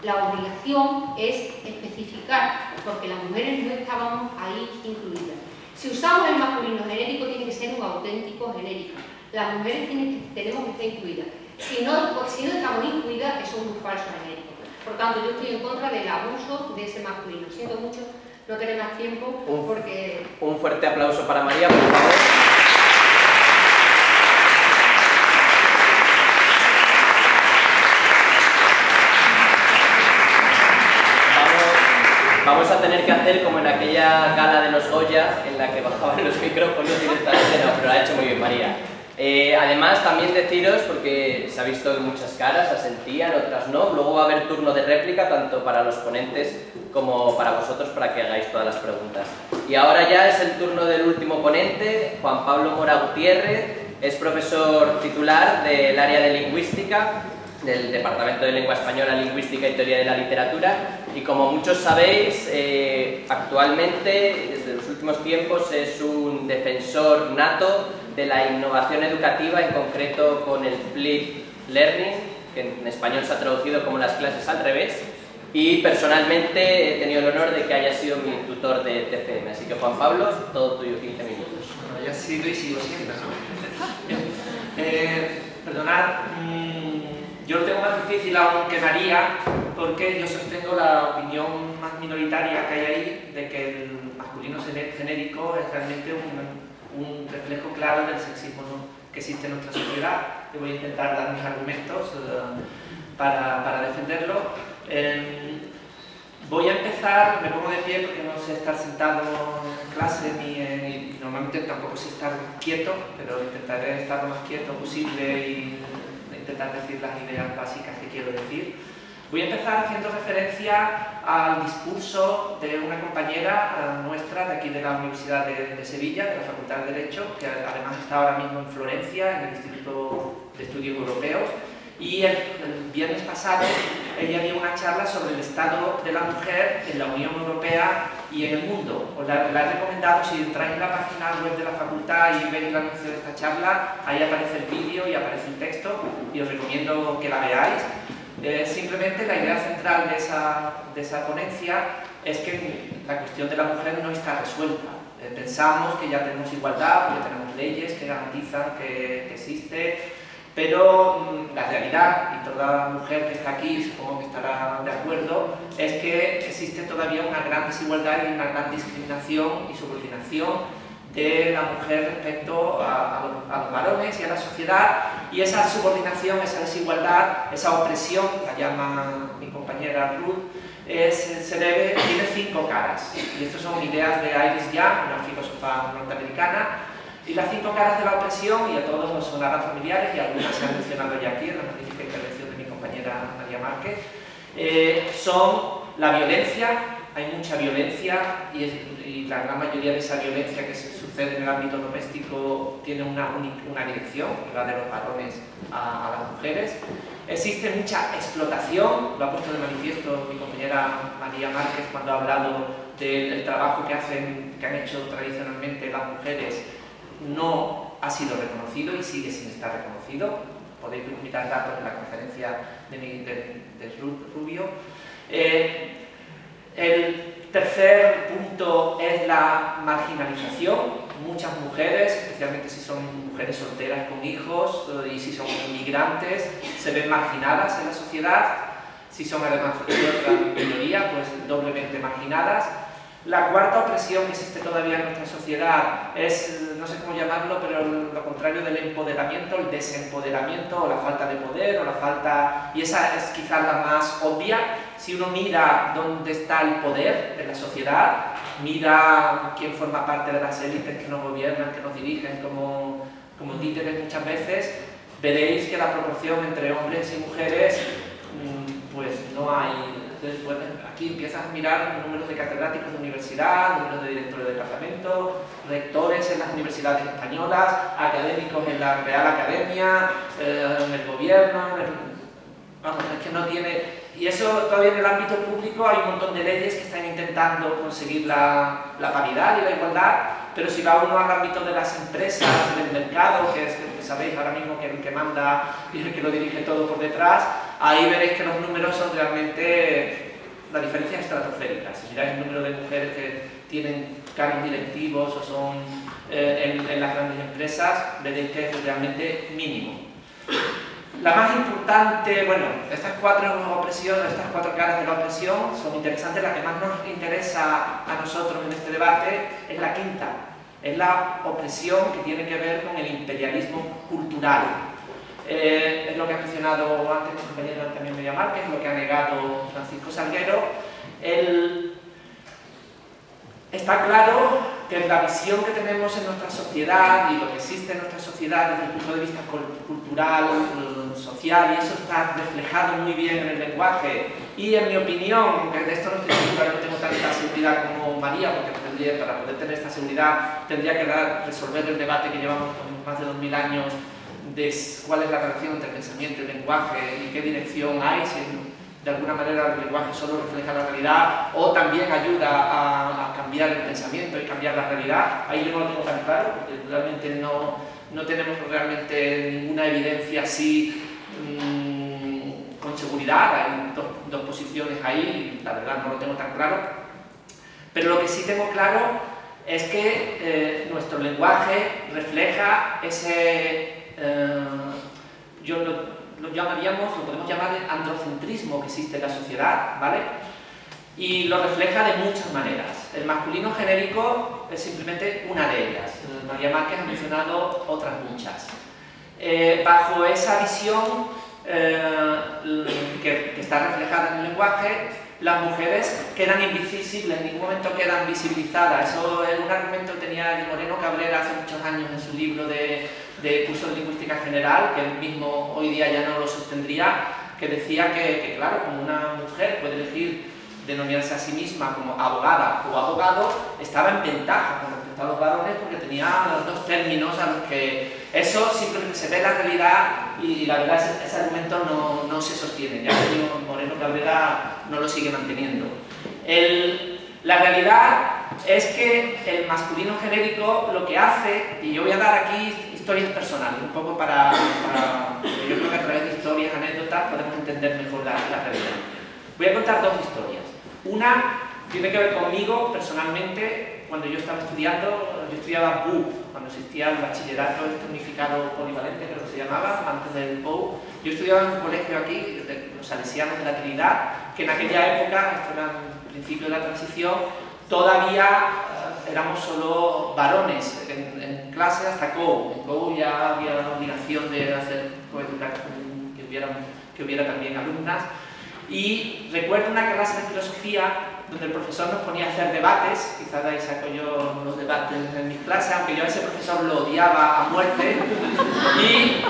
la obligación es especificar, porque las mujeres no estábamos ahí incluidas. Si usamos el masculino genérico, tiene que ser un auténtico genérico. Las mujeres tenemos que estar incluidas. Si no estamos incluidas, eso es un falso genérico. Por tanto, yo estoy en contra del abuso de ese masculino. Siento mucho no tener más tiempo porque... Un fuerte aplauso para María, por favor. Vamos a tener que hacer como en aquella gala de los Goya, en la que bajaban los micrófonos directamente, no, pero lo ha hecho muy bien María. Además, también deciros, porque se ha visto en muchas caras, asentían, otras no, luego va a haber turno de réplica, tanto para los ponentes como para vosotros, para que hagáis todas las preguntas. Y ahora ya es el turno del último ponente, Juan Pablo Mora Gutiérrez, es profesor titular del área de lingüística, del Departamento de Lengua Española, Lingüística y Teoría de la Literatura, y como muchos sabéis, actualmente, desde los últimos tiempos, es un defensor nato de la innovación educativa, en concreto con el Flipped Learning, que en español se ha traducido como las clases al revés, y personalmente he tenido el honor de que haya sido mi tutor de TFM. Así que, Juan Pablo, todo tuyo, 15 minutos. Bueno, ya he sido y sigo siendo, ¿no? Perdonad, yo lo tengo más difícil aún que María, porque yo sostengo la opinión más minoritaria que hay ahí de que el masculino genérico es realmente un reflejo claro del sexismo, ¿no?, que existe en nuestra sociedad. Yo voy a intentar dar mis argumentos para defenderlo. Voy a empezar, me pongo de pie porque no sé estar sentado en clase y normalmente tampoco sé estar quieto, pero intentaré estar lo más quieto posible y intentar decir las ideas básicas que quiero decir. Voy a empezar haciendo referencia al discurso de una compañera nuestra de aquí de la Universidad de Sevilla, de la Facultad de Derecho, que además está ahora mismo en Florencia, en el Instituto de Estudios Europeos, y el viernes pasado ella dio una charla sobre el estado de la mujer en la Unión Europea y en el mundo. Os la he recomendado, si entráis en la página web de la facultad y veis el anuncio de esta charla, ahí aparece el vídeo y aparece el texto, y os recomiendo que la veáis. Simplemente la idea central de esa ponencia es que la cuestión de la mujer no está resuelta. Pensamos que ya tenemos igualdad, porque tenemos leyes que garantizan que existe, pero la realidad, y toda mujer que está aquí supongo que estará de acuerdo, es que existe todavía una gran desigualdad y una gran discriminación y subordinación de la mujer respecto a los varones y a la sociedad, y esa subordinación, esa desigualdad, esa opresión, la llama mi compañera Ruth, tiene 5 caras, y estas son ideas de Iris Young, una filósofa norteamericana, y las 5 caras de la opresión, y a todos nos sonarán familiares, y algunas se han mencionado ya aquí en la magnífica intervención de mi compañera María Márquez, son la violencia. Hay mucha violencia y la gran mayoría de esa violencia que se sucede en el ámbito doméstico tiene una dirección, la de los varones a las mujeres. Existe mucha explotación, lo ha puesto de manifiesto mi compañera María Márquez cuando ha hablado del trabajo que han hecho tradicionalmente las mujeres. No ha sido reconocido y sigue sin estar reconocido. Podéis mirar datos en la conferencia de Rubio. El tercer punto es la marginalización. muchas mujeres, especialmente si son mujeres solteras con hijos y si son inmigrantes, se ven marginadas en la sociedad. Si son además de otra minoría, pues doblemente marginadas. La cuarta opresión que existe todavía en nuestra sociedad es, no sé cómo llamarlo, pero lo contrario del empoderamiento, el desempoderamiento o la falta de poder o la falta... Y esa es quizás la más obvia. Si uno mira dónde está el poder en la sociedad, mira quién forma parte de las élites que nos gobiernan, que nos dirigen como títeres muchas veces, veréis que la proporción entre hombres y mujeres pues no hay. Entonces, bueno, aquí empiezas a mirar números de catedráticos de universidad, números de directores de departamento, rectores en las universidades españolas, académicos en la Real Academia, en el gobierno, vamos, es que no tiene... Y eso todavía en el ámbito público hay un montón de leyes que están intentando conseguir la paridad y la igualdad, pero si va uno al ámbito de las empresas, del mercado, que es el que sabéis ahora mismo que es el que manda y el que lo dirige todo por detrás, ahí veréis que los números son realmente... la diferencia es estratosférica. Si miráis el número de mujeres que tienen cargos directivos o son en las grandes empresas, veréis que es realmente mínimo. La más importante, bueno, estas cuatro caras de la opresión son interesantes. La que más nos interesa a nosotros en este debate es la quinta, es la opresión que tiene que ver con el imperialismo cultural. Es lo que ha mencionado antes mi compañero también Media Márquez, es lo que ha negado Francisco Salguero. Está claro que la visión que tenemos en nuestra sociedad y lo que existe en nuestra sociedad desde el punto de vista cultural, social, y eso está reflejado muy bien en el lenguaje. Y en mi opinión, aunque de esto no estoy seguro, no tengo tanta seguridad como María, porque para poder tener esta seguridad tendría que resolver el debate que llevamos con más de 2000 años de cuál es la relación entre el pensamiento y el lenguaje y qué dirección hay, si de alguna manera el lenguaje solo refleja la realidad o también ayuda a cambiar el pensamiento y cambiar la realidad. Ahí yo no lo tengo tan claro, porque realmente no tenemos realmente ninguna evidencia así con seguridad. Hay dos posiciones ahí, la verdad no lo tengo tan claro, pero lo que sí tengo claro es que nuestro lenguaje refleja ese... yo lo podemos llamar el androcentrismo que existe en la sociedad, ¿vale? Y lo refleja de muchas maneras. El masculino genérico es simplemente una de ellas. María Márquez ha mencionado otras muchas. Bajo esa visión que está reflejada en el lenguaje, las mujeres quedan invisibles, en ningún momento quedan visibilizadas. Eso es un argumento que tenía Moreno Cabrera hace muchos años en su libro de curso de lingüística general, que él mismo hoy día ya no lo sostendría, que decía que claro, como una mujer puede elegir denominarse a sí misma como abogada o abogado, estaba en ventaja con respecto a los varones porque tenía los dos términos a los que... Eso simplemente se ve la realidad y la verdad ese argumento no se sostiene. Ya que Moreno Cabrera no lo sigue manteniendo. La realidad es que el masculino genérico lo que hace, y yo voy a dar aquí historias personales, un poco para yo creo que a través de historias, anécdotas, podemos entender mejor la realidad. Voy a contar dos historias. Una tiene que ver conmigo personalmente. Cuando yo estaba estudiando, yo estudiaba BUP, cuando existía el bachillerato unificado polivalente, creo que se llamaba, antes del POU. Yo estudiaba en un colegio aquí, de los Salesianos de la Trinidad, que en aquella época, esto era el principio de la transición, todavía éramos solo varones en clase hasta COU. En COU ya había la obligación de hacer coeducación, que hubiera también alumnas. Y recuerdo una clase de filosofía donde el profesor nos ponía a hacer debates, quizás de ahí saco yo los debates en mis clases, aunque yo a ese profesor lo odiaba a muerte. Y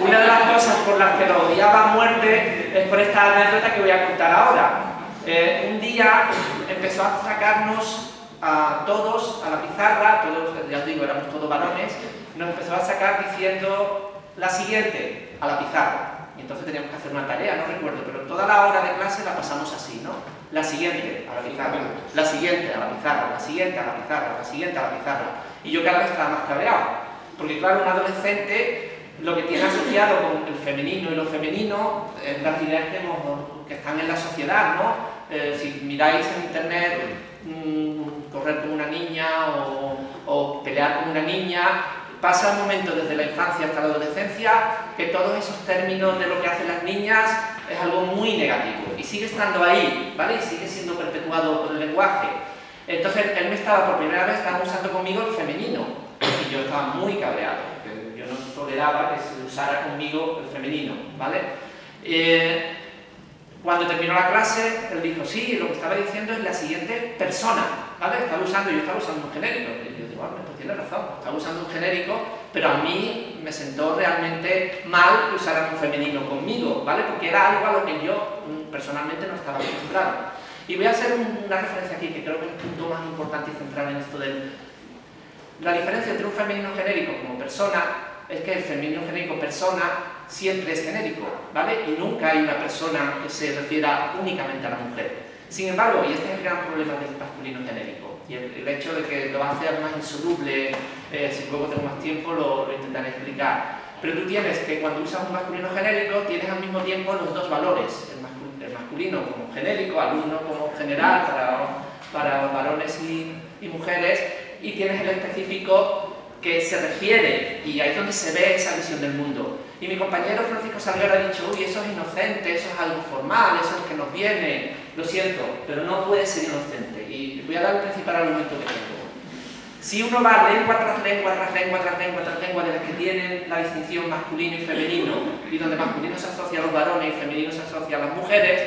una de las cosas por las que lo odiaba a muerte es por esta anécdota que voy a contar ahora. Un día empezó a sacarnos a todos a la pizarra, todos, ya os digo, éramos todos varones, nos empezó a sacar diciendo la siguiente a la pizarra. Y entonces teníamos que hacer una tarea, no recuerdo, pero toda la hora de clase la pasamos así, ¿no? La siguiente a la pizarra, la siguiente a la pizarra, la siguiente a la pizarra, la siguiente a la pizarra. Y yo cada vez estaba más cabreado, porque claro, un adolescente lo que tiene asociado con el femenino y lo femenino es las ideas que están en la sociedad, ¿no? Si miráis en internet correr como una niña o pelear como una niña. Pasa un momento desde la infancia hasta la adolescencia que todos esos términos de lo que hacen las niñas es algo muy negativo y sigue estando ahí, ¿vale? Y sigue siendo perpetuado por el lenguaje. Entonces él por primera vez estaba usando conmigo el femenino y yo estaba muy cabreado, porque yo no toleraba que se usara conmigo el femenino, ¿vale? Cuando terminó la clase, él dijo, sí, lo que estaba diciendo es la siguiente persona, ¿vale? Yo estaba usando un genérico. Y yo digo, pues tiene razón, estaba usando un genérico, pero a mí me sentó realmente mal que usaran un femenino conmigo, ¿vale? Porque era algo a lo que yo personalmente no estaba acostumbrado. Y voy a hacer una referencia aquí, que creo que es el punto más importante y central en esto de la diferencia entre un femenino genérico como persona, es que el femenino genérico persona siempre es genérico, ¿vale? Y nunca hay una persona que se refiera únicamente a la mujer. Sin embargo, y este es el gran problema del masculino genérico, y el hecho de que lo hace más insoluble, si luego tengo más tiempo lo intentaré explicar. Pero tú tienes que cuando usas un masculino genérico, tienes al mismo tiempo los dos valores, el masculino como genérico, alumno como general para varones y mujeres, y tienes el específico que se refiere, y ahí es donde se ve esa visión del mundo. Y mi compañero Francisco Salguero ha dicho, uy, eso es inocente, eso es algo formal, eso es que nos viene, lo siento, pero no puede ser inocente. Y voy a dar el principal argumento que tengo. Si uno va lengua tras lengua, tras lengua, tras lengua, tras lengua, de las que tienen la distinción masculino y femenino, y donde masculino se asocia a los varones y femenino se asocia a las mujeres,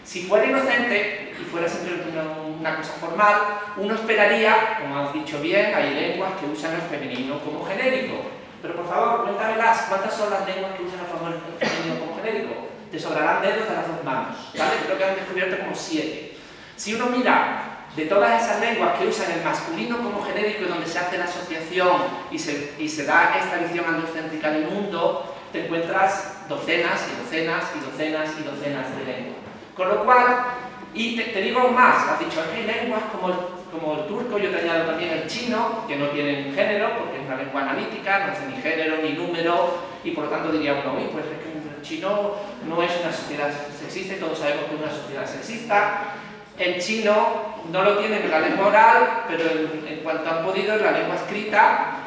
si fuera inocente y fuera simplemente una cosa formal, uno esperaría, como has dicho bien, hay lenguas que usan el femenino como genérico. Pero por favor, cuéntamelas, ¿cuántas son las lenguas que usan el femenino como genérico? Te sobrarán dedos de las dos manos, ¿vale? Creo que han descubierto como 7. Si uno mira de todas esas lenguas que usan el masculino como genérico y donde se hace la asociación y se da esta visión androcéntrica del mundo, te encuentras docenas y docenas y docenas y docenas de lenguas. Con lo cual, y te digo aún más, has dicho, hay lenguas como el turco, yo te añado también el chino, que no tienen género, porque es una lengua analítica, no hace ni género ni número, y por lo tanto diría uno, uy, pues es que el chino no es una sociedad sexista, y todos sabemos que es una sociedad sexista. El chino no lo tienen en la lengua oral, pero en cuanto han podido en la lengua escrita,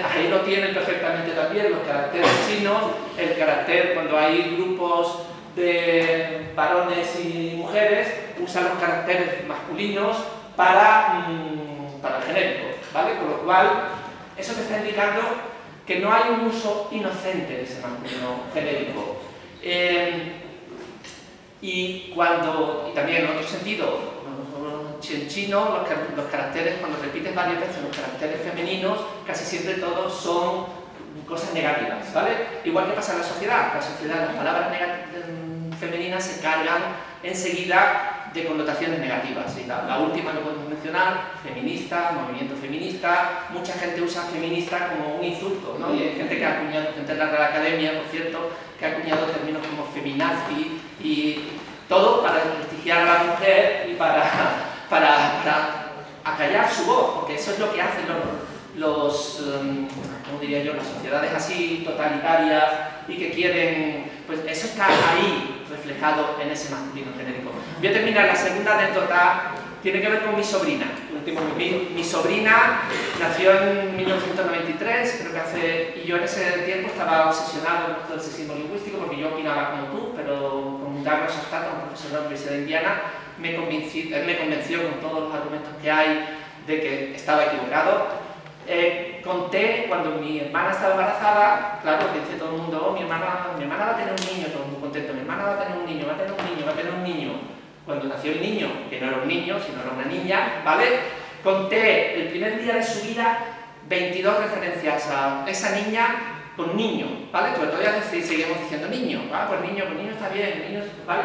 ahí lo tienen perfectamente también los caracteres chinos, el carácter cuando hay grupos de varones y mujeres, usan los caracteres masculinos para el genérico, ¿vale? Con lo cual, eso te está indicando que no hay un uso inocente de ese masculino genérico. Y también en otro sentido, en chino los caracteres, cuando repites varias veces los caracteres femeninos, casi siempre todos son cosas negativas, ¿vale? Igual que pasa en la sociedad, las palabras femeninas se cargan enseguida de connotaciones negativas. Y la última que podemos mencionar, feminista, movimiento feminista, mucha gente usa feminista como un insulto, ¿no? Y hay gente que ha acuñado, gente de la Real Academia, por cierto, que ha acuñado términos como feminazi y todo para desprestigiar a la mujer y para acallar su voz, porque eso es lo que hacen ¿cómo diría yo?, las sociedades así totalitarias y que quieren, pues eso está ahí reflejado en ese masculino genérico. Voy a terminar, la segunda anécdota tiene que ver con mi sobrina. Mi sobrina nació en 1993, creo que y yo en ese tiempo estaba obsesionado con esto del sexismo lingüístico porque yo opinaba como tú, pero con Douglas Hofstadter, un profesor de la Universidad de Indiana, él me convenció con todos los argumentos que hay de que estaba equivocado. Conté cuando mi hermana estaba embarazada, claro, que dice todo el mundo, oh, mi hermana va a tener un niño, todo el mundo contento, mi hermana va a tener un niño, va a tener un niño, va a tener un niño. Cuando nació el niño, que no era un niño, sino era una niña, ¿vale? Conté el primer día de su vida 22 referencias a esa niña con niño, ¿vale? Porque todavía seguimos diciendo niño, ¿vale? Pues niño está bien, niño, ¿vale?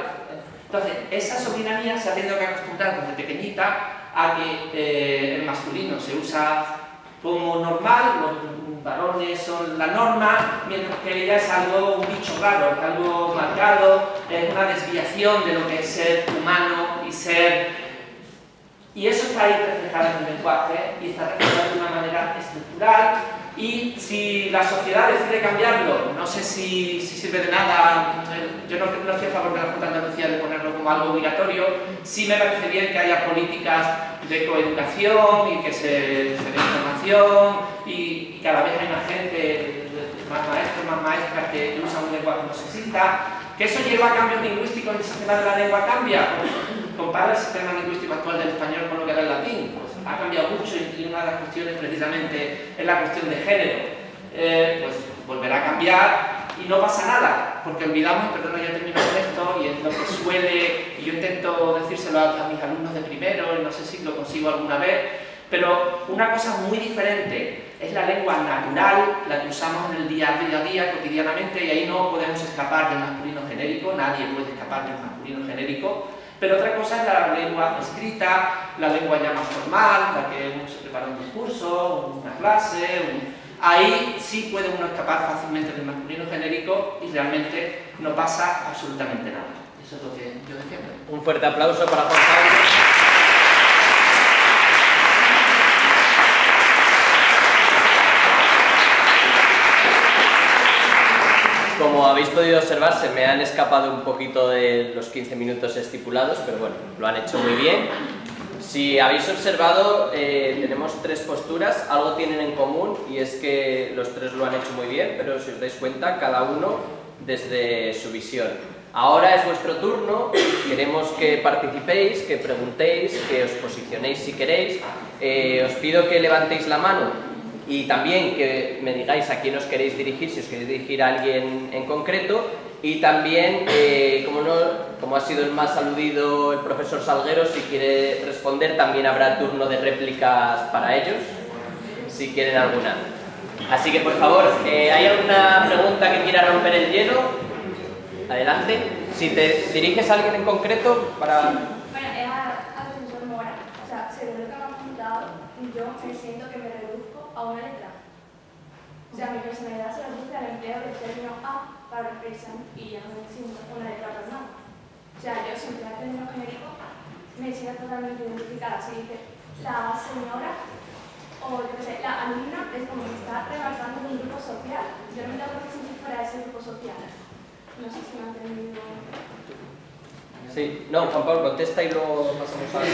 Entonces, esa sobrina mía se ha tenido que acostumbrar desde pequeñita a que el masculino se usa como normal, los varones son la norma, mientras que ella es algo, un bicho raro, algo marcado, es una desviación de lo que es ser humano y ser... Y eso está ahí reflejado en el lenguaje y está reflejado de una manera estructural y si la sociedad decide cambiarlo, no sé si sirve de nada. Yo no estoy a favor de la Junta de Andalucía de ponerlo como algo obligatorio. Sí me parece bien que haya políticas de coeducación y que se dé información y cada vez hay más gente, más maestros, más maestras que usan un lenguaje no sexista. ¿Que eso lleva a cambios lingüísticos en el sistema de la lengua? ¿Cambia? Compara el sistema lingüístico actual del español con lo que era el latín. Pues ha cambiado mucho y una de las cuestiones precisamente es la cuestión de género. Pues volverá a cambiar y no pasa nada, porque olvidamos, perdón, ya termino con esto, y es lo que suele, y yo intento decírselo a mis alumnos de primero, y no sé si lo consigo alguna vez, pero una cosa muy diferente es la lengua natural, la que usamos en el día a día, cotidianamente, y ahí no podemos escapar del masculino genérico, nadie puede escapar del masculino genérico, pero otra cosa es la lengua escrita, la lengua ya más formal, la que uno se prepara un discurso, una clase, ahí sí puede uno escapar fácilmente del masculino genérico y realmente no pasa absolutamente nada. Eso es lo que yo defiendo. Un fuerte aplauso para Juan Pablo. Como habéis podido observar, se me han escapado un poquito de los 15 minutos estipulados, pero bueno, lo han hecho muy bien. Si habéis observado, tenemos tres posturas, algo tienen en común y es que los tres lo han hecho muy bien, pero si os dais cuenta, cada uno desde su visión. Ahora es vuestro turno, queremos que participéis, que preguntéis, que os posicionéis si queréis. Os pido que levantéis la mano y también que me digáis a quién os queréis dirigir, si os queréis dirigir a alguien en concreto. Y también, como ha sido el más aludido el profesor Salguero, si quiere responder también habrá turno de réplicas para ellos, si quieren alguna. Así que por favor, ¿hay alguna pregunta que quiera romper el hielo? Adelante. Si te diriges a alguien en concreto para... Bueno, es al profesor Mora. O sea, según lo que me has contado, yo me siento que me reduzco a una letra. O sea, mi personalidad se reduce al empleo del término a para expresión y ya no me siento una letra para nada. O sea, yo siempre al término genérico me siento totalmente identificada. Si dice la señora o yo qué sé, la alumna, es como que está remarcando un grupo social. Yo no me tengo que sentir fuera de ese grupo social. No sé si me han entendido. Sí, no, Juan Pablo, contesta y luego pasamos a...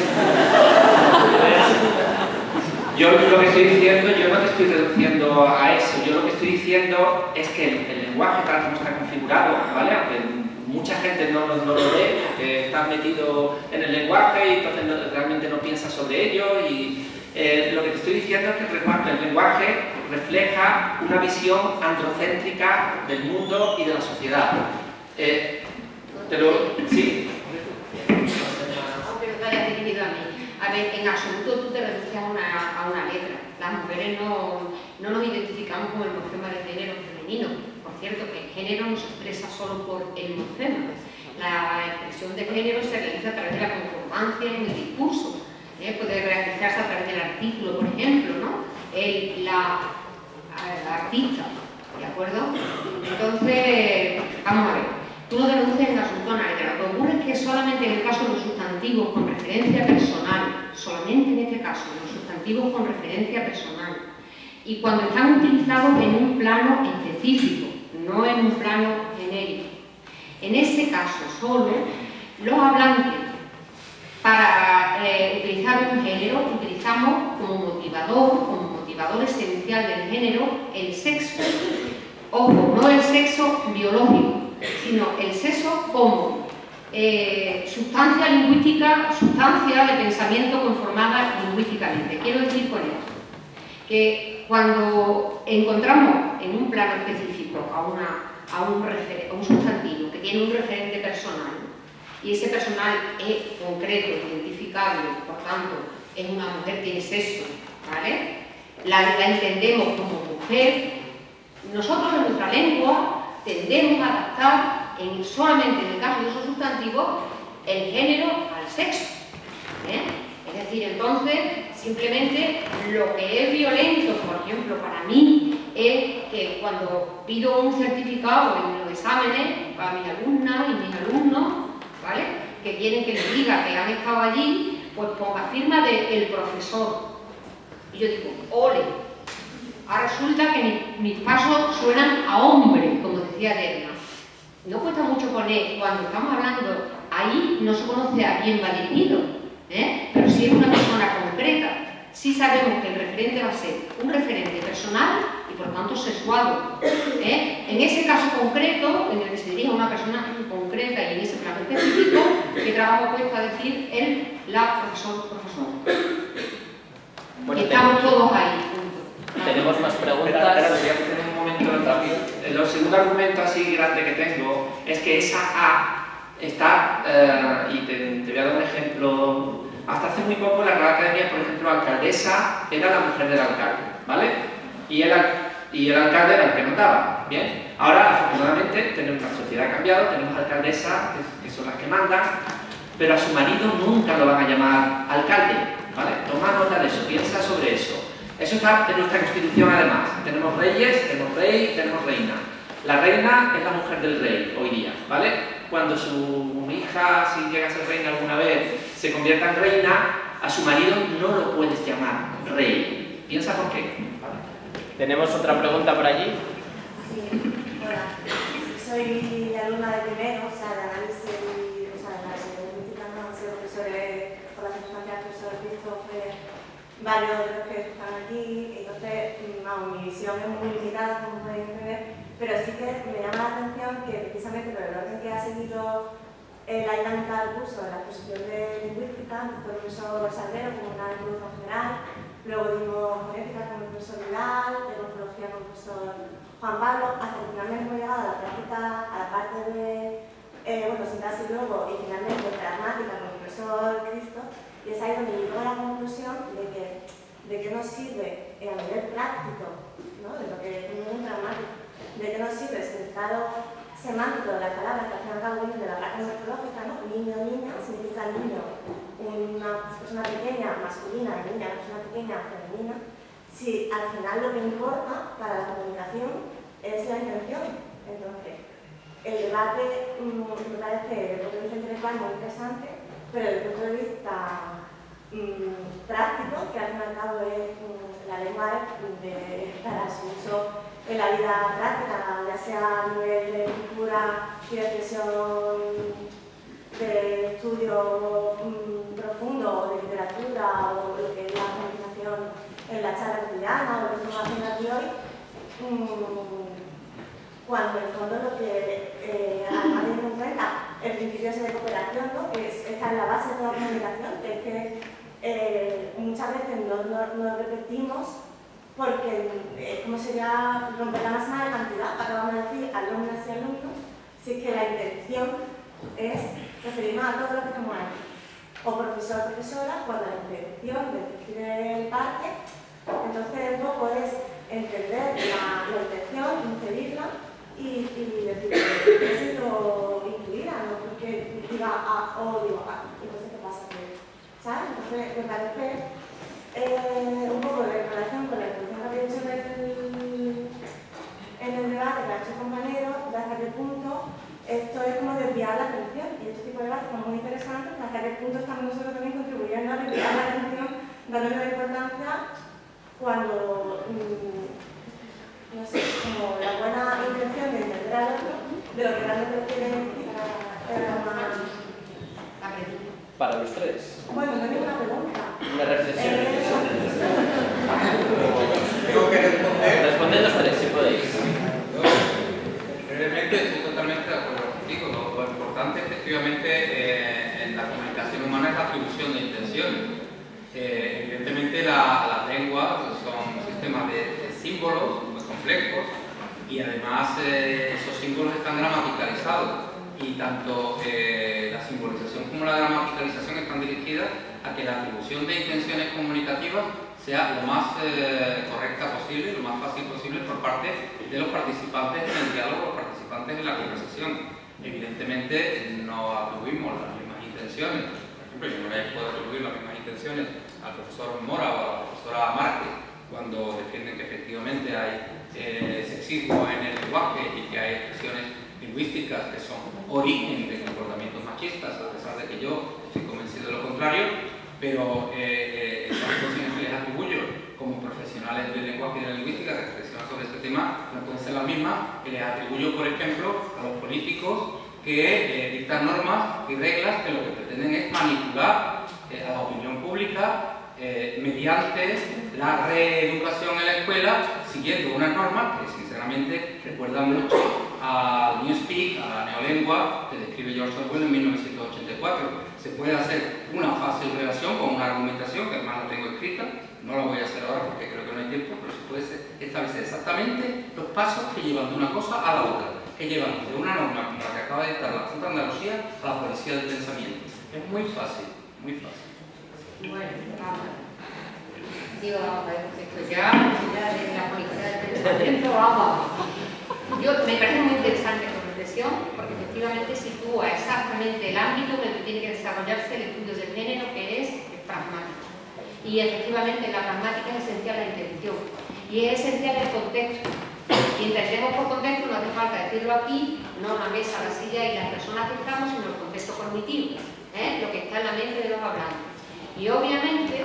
Yo lo que estoy diciendo, yo no te estoy reduciendo a eso, yo lo que estoy diciendo es que el lenguaje tal como está configurado, ¿vale? Aunque mucha gente no lo ve, porque está metido en el lenguaje y entonces realmente no piensa sobre ello y lo que te estoy diciendo es que el lenguaje refleja una visión androcéntrica del mundo y de la sociedad. Sí. Aunque no te hayas dirigido a mí. A ver, en absoluto tú te reduces a una letra. Las mujeres no nos identificamos con el morfema de género femenino. Por cierto, que el género no se expresa solo por el morfema. La expresión de género se realiza a través de la concordancia en el discurso. Puede realizarse a través del artículo, por ejemplo, ¿no? La artista, ¿de acuerdo? Entonces, vamos a ver. Tú no te reduces en absoluto a una letra. Lo que ocurre es que solamente en el caso de los sustantivos con referencia personal, solamente en este caso, los sustantivos con referencia personal, y cuando están utilizados en un plano específico, no en un plano genérico, en ese caso solo, los hablantes, para utilizar un género, utilizamos como motivador esencial del género, el sexo. Ojo, no el sexo biológico, sino el sexo como sustancia lingüística, sustancia de pensamiento conformada lingüísticamente. Quiero decir con esto que cuando encontramos en un plano específico a un sustantivo que tiene un referente personal y ese personal es concreto, identificable, por tanto es una mujer, tiene sexo, ¿vale? La entendemos como mujer. Nosotros en nuestra lengua tendemos a adaptar solamente en el caso de esos sustantivos el género al sexo. Es decir, entonces, simplemente lo que es violento, por ejemplo, para mí, es que cuando pido un certificado en los exámenes para mis alumnas y mis alumnos, ¿vale?, que quieren que les diga que han estado allí, pues ponga firma del profesor. Y yo digo, ole, Ahora resulta que mis pasos suenan a hombre, como decía Derna. No cuesta mucho poner, cuando estamos hablando, ahí no se conoce a quién va dirigido, pero si es una persona concreta, sí sabemos que el referente va a ser un referente personal y por tanto sexual. En ese caso concreto, en el que se dirige a una persona concreta y en ese plano específico, ¿qué trabajo cuesta decir el, la, profesor? Bueno, y estamos todos ahí. Tenemos más preguntas. Espera, voy a hacer un momento rápido. El segundo argumento así grande que tengo es que esa A está, y te voy a dar un ejemplo. Hasta hace muy poco en la Real Academia, por ejemplo, alcaldesa era la mujer del alcalde, ¿vale? Y el alcalde era el que mandaba, ¿bien? Ahora, afortunadamente, tenemos la sociedad cambiado, tenemos alcaldesas que son las que mandan, pero a su marido nunca lo van a llamar alcalde, ¿vale? Toma nota de eso, piensa sobre eso. Eso está en nuestra Constitución además. Tenemos reyes, tenemos rey, tenemos reina. La reina es la mujer del rey hoy día, ¿vale? Cuando su hija, si llega a ser reina alguna vez, se convierta en reina, a su marido no lo puedes llamar rey. Piensa por qué. ¿Vale? ¿Tenemos otra pregunta por allí? Sí, hola. Soy alumna de primero, o sea, de análisis, o sea, de análisis lingüística, no sé, profesores, por la circunstancia, profesor Christopher, varios de los que están aquí, entonces, vamos, mi visión es muy limitada, como podéis entender, pero sí que me llama la atención que precisamente por el orden que ha seguido la dinámica del curso de la exposición de lingüística, fue el profesor Saldero como una introducción general, luego dimos fonética con el profesor Vidal, de morfología con el profesor Juan Pablo, hasta que finalmente hemos llegado a la práctica, a la parte de sintaxis luego y finalmente gramática con el profesor Cristo, y es ahí donde llego a la conclusión de que nos sirve a nivel práctico, ¿no? De lo que es un gramático, de que nos sirve el significado semántico de las palabras que al fin y al cabo vienen de la práctica morfológica, ¿no? Niño, niña, significa niño, una persona pequeña, masculina, y niña, una persona pequeña, femenina. Si al final lo que importa para la comunicación es la intención. Entonces, el debate me parece desde el punto de vista intelectual muy interesante, pero desde el punto de vista práctico, que al fin y al cabo es la lengua para su uso en la vida práctica, ya sea a nivel de cultura y de expresión de estudio profundo, o de literatura, o lo que es la comunicación en la charla cotidiana, o lo que estamos haciendo aquí hoy, cuando en el fondo lo que además teniendo en cuenta el principio de cooperación, ¿no? Que está en la base de toda comunicación, que es que muchas veces no repetimos porque como sería romper la masa de cantidad, acabamos de decir alumnas y alumnos, si es que la intención es referirnos a todo lo que estamos aquí, o profesor o profesora, cuando la intención de decir el parte, entonces un poco es entender la intención, inferirla y decir que necesito incluirla, no porque diga A o digo A, entonces ¿qué pasa? ¿Sabes? Entonces me parece un poco de relación con la introducción que había hecho en el debate que ha hecho el compañero, de hasta qué punto esto es como desviar la atención, y este tipo de debates son muy interesantes, hasta qué punto estamos nosotros también contribuyendo a desviar la atención, dándole la importancia cuando, no sé, como la buena intención de entender al otro, de lo que realmente quiere decir, Para los tres. Bueno, no hay ninguna pregunta. Una reflexión. Tengo que responder. Responded los tres, si podéis. Brevemente, estoy totalmente de acuerdo contigo. Lo importante, efectivamente, en la comunicación humana es la atribución de intenciones. Evidentemente, las lenguas son sistemas de símbolos muy complejos y además esos símbolos están gramaticalizados. Y tanto la simbolización como la gramaticalización están dirigidas a que la atribución de intenciones comunicativas sea lo más correcta posible, lo más fácil posible por parte de los participantes en el diálogo, los participantes en la conversación. Evidentemente no atribuimos las mismas intenciones. Por ejemplo, yo no le puedo atribuir las mismas intenciones al profesor Mora o a la profesora Márquez cuando defienden que efectivamente hay sexismo en el lenguaje y que hay expresiones lingüísticas que son origen de comportamientos machistas, a pesar de que yo estoy convencido de lo contrario, pero esas cosas que les atribuyo como profesionales del lenguaje y de la lingüística que reflexionan sobre este tema no pueden ser las mismas que les atribuyo, por ejemplo, a los políticos que dictan normas y reglas que lo que pretenden es manipular a la opinión pública mediante la reeducación en la escuela, siguiendo unas normas que sinceramente recuerdan mucho a Newspeak, a la neolengua que describe George Orwell en 1984. Se puede hacer una fácil relación con una argumentación, que además la tengo escrita, no la voy a hacer ahora porque creo que no hay tiempo, pero se puede establecer exactamente los pasos que llevan de una cosa a la otra, que llevan de una norma como la que acaba de dictar la Junta de Andalucía a la policía del pensamiento. Es muy fácil, muy fácil. Bueno, vamos. Digo, esto ya de la policía del pensamiento, vamos. Me parece muy interesante tu reflexión, porque efectivamente sitúa exactamente el ámbito en el que tiene que desarrollarse el estudio del género, que es el pragmático. Y efectivamente en la pragmática es esencial la intención, y es esencial el contexto. Y entendemos por contexto, no hace falta decirlo aquí, no la mesa, la silla y las personas que estamos, sino el contexto cognitivo, lo que está en la mente de los hablantes. Y obviamente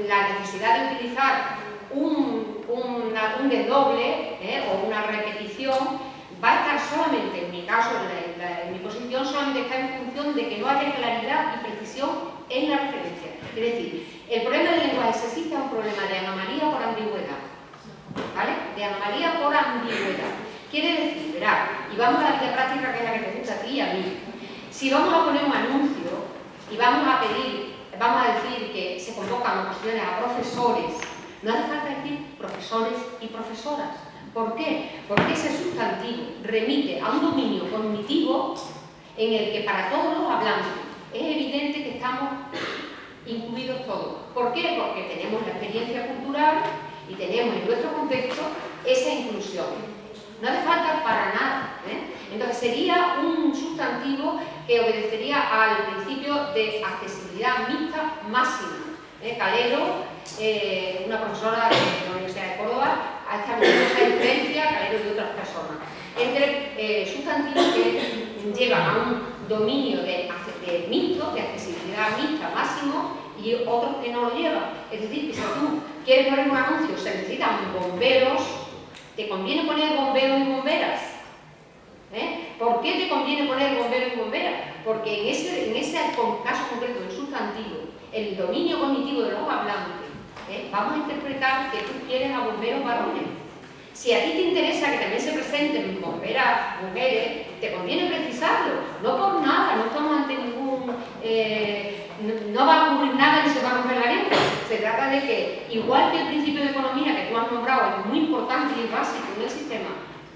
la necesidad de utilizar un desdoble o una repetición va a estar solamente, en mi caso, en mi posición, solamente está en función de que no haya claridad y precisión en la referencia. Es decir, el problema del lenguaje sexista es un problema de anomalía por ambigüedad, ¿vale? De anomalía por ambigüedad. Quiere decir, verá, y vamos a la vida práctica, que es la que te gusta a ti y a mí. Si vamos a poner un anuncio y vamos a decir que se convocan ocasiones a profesores, no hace falta decir profesores y profesoras. ¿Por qué? Porque ese sustantivo remite a un dominio cognitivo en el que para todos los hablantes es evidente que estamos incluidos todos. ¿Por qué? Porque tenemos la experiencia cultural y tenemos en nuestro contexto esa inclusión. No hace falta para nada. Entonces sería un sustantivo que obedecería al principio de accesibilidad mixta máxima. Calero, una profesora de la Universidad de Córdoba, ha establecido esa diferencia, Calero y otras personas, entre sustantivos que llevan a un dominio de mixto, de accesibilidad mixta máximo, y otros que no lo llevan. Es decir, que si tú quieres poner un anuncio, se necesitan bomberos, te conviene poner bomberos y bomberas. ¿Por qué te conviene poner bomberos y bomberas? Porque en ese caso concreto del sustantivo, el dominio cognitivo de los hablantes, vamos a interpretar que tú quieres a bomberos varones. Si a ti te interesa que también se presenten bomberas mujeres, te conviene precisarlo. No por nada, no estamos ante ningún... no va a ocurrir nada ni se va a romper la lengua. Se trata de que, igual que el principio de economía que tú has nombrado es muy importante y es básico en el sistema,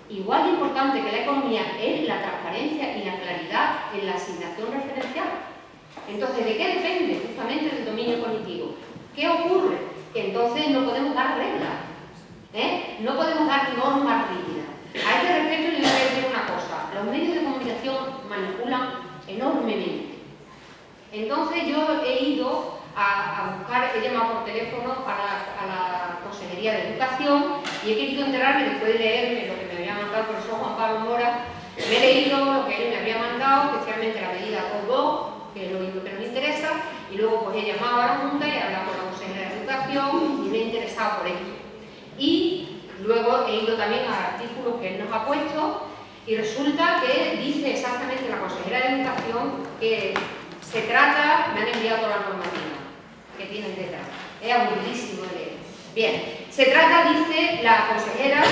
igual de importante que la economía es la transparencia y la claridad en la asignación referencial. Entonces, ¿de qué depende? Justamente del dominio cognitivo. ¿Qué ocurre? Que entonces no podemos dar reglas, no podemos dar normas rígidas. A este respecto yo voy a decir una cosa: los medios de comunicación manipulan enormemente. Entonces yo he ido a buscar, he llamado por teléfono a la Consejería de Educación y he querido enterarme, después de leerme lo que me había mandado el profesor Juan Pablo Mora, me he leído lo que él me había mandado, especialmente la medida COP2, que es lo que nos interesa, y luego pues he llamado a la Junta y he hablado con la Consejería de Educación y me he interesado por esto. Y luego he ido también a artículos que él nos ha puesto y resulta que dice exactamente la Consejera de Educación que se trata, me han enviado toda la normativa que tienen detrás, es aburridísimo de leer. Bien, se trata, dice la consejera,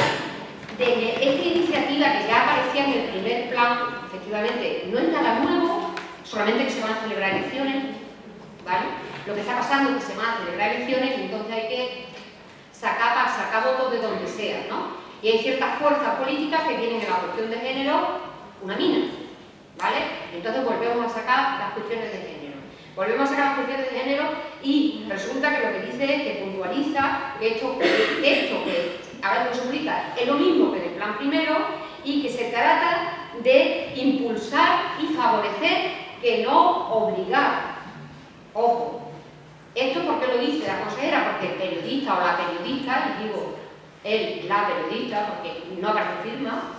de que esta iniciativa que ya aparecía en el primer plan, efectivamente, no es nada nuevo, solamente que se van a celebrar elecciones, ¿vale? Lo que está pasando es que se van a celebrar elecciones y entonces hay que sacar votos de donde sea, ¿no? Y hay ciertas fuerzas políticas que tienen en la cuestión de género una mina, ¿vale? Entonces volvemos a sacar las cuestiones de género. Volvemos a sacar las cuestiones de género y resulta que lo que dice es que puntualiza que esto que ahora se publica es lo mismo que en el plan primero y que se trata de impulsar y favorecer, que no obligar. Ojo, esto porque lo dice la consejera, porque el periodista o la periodista, y digo él, la periodista, porque no aparece firma,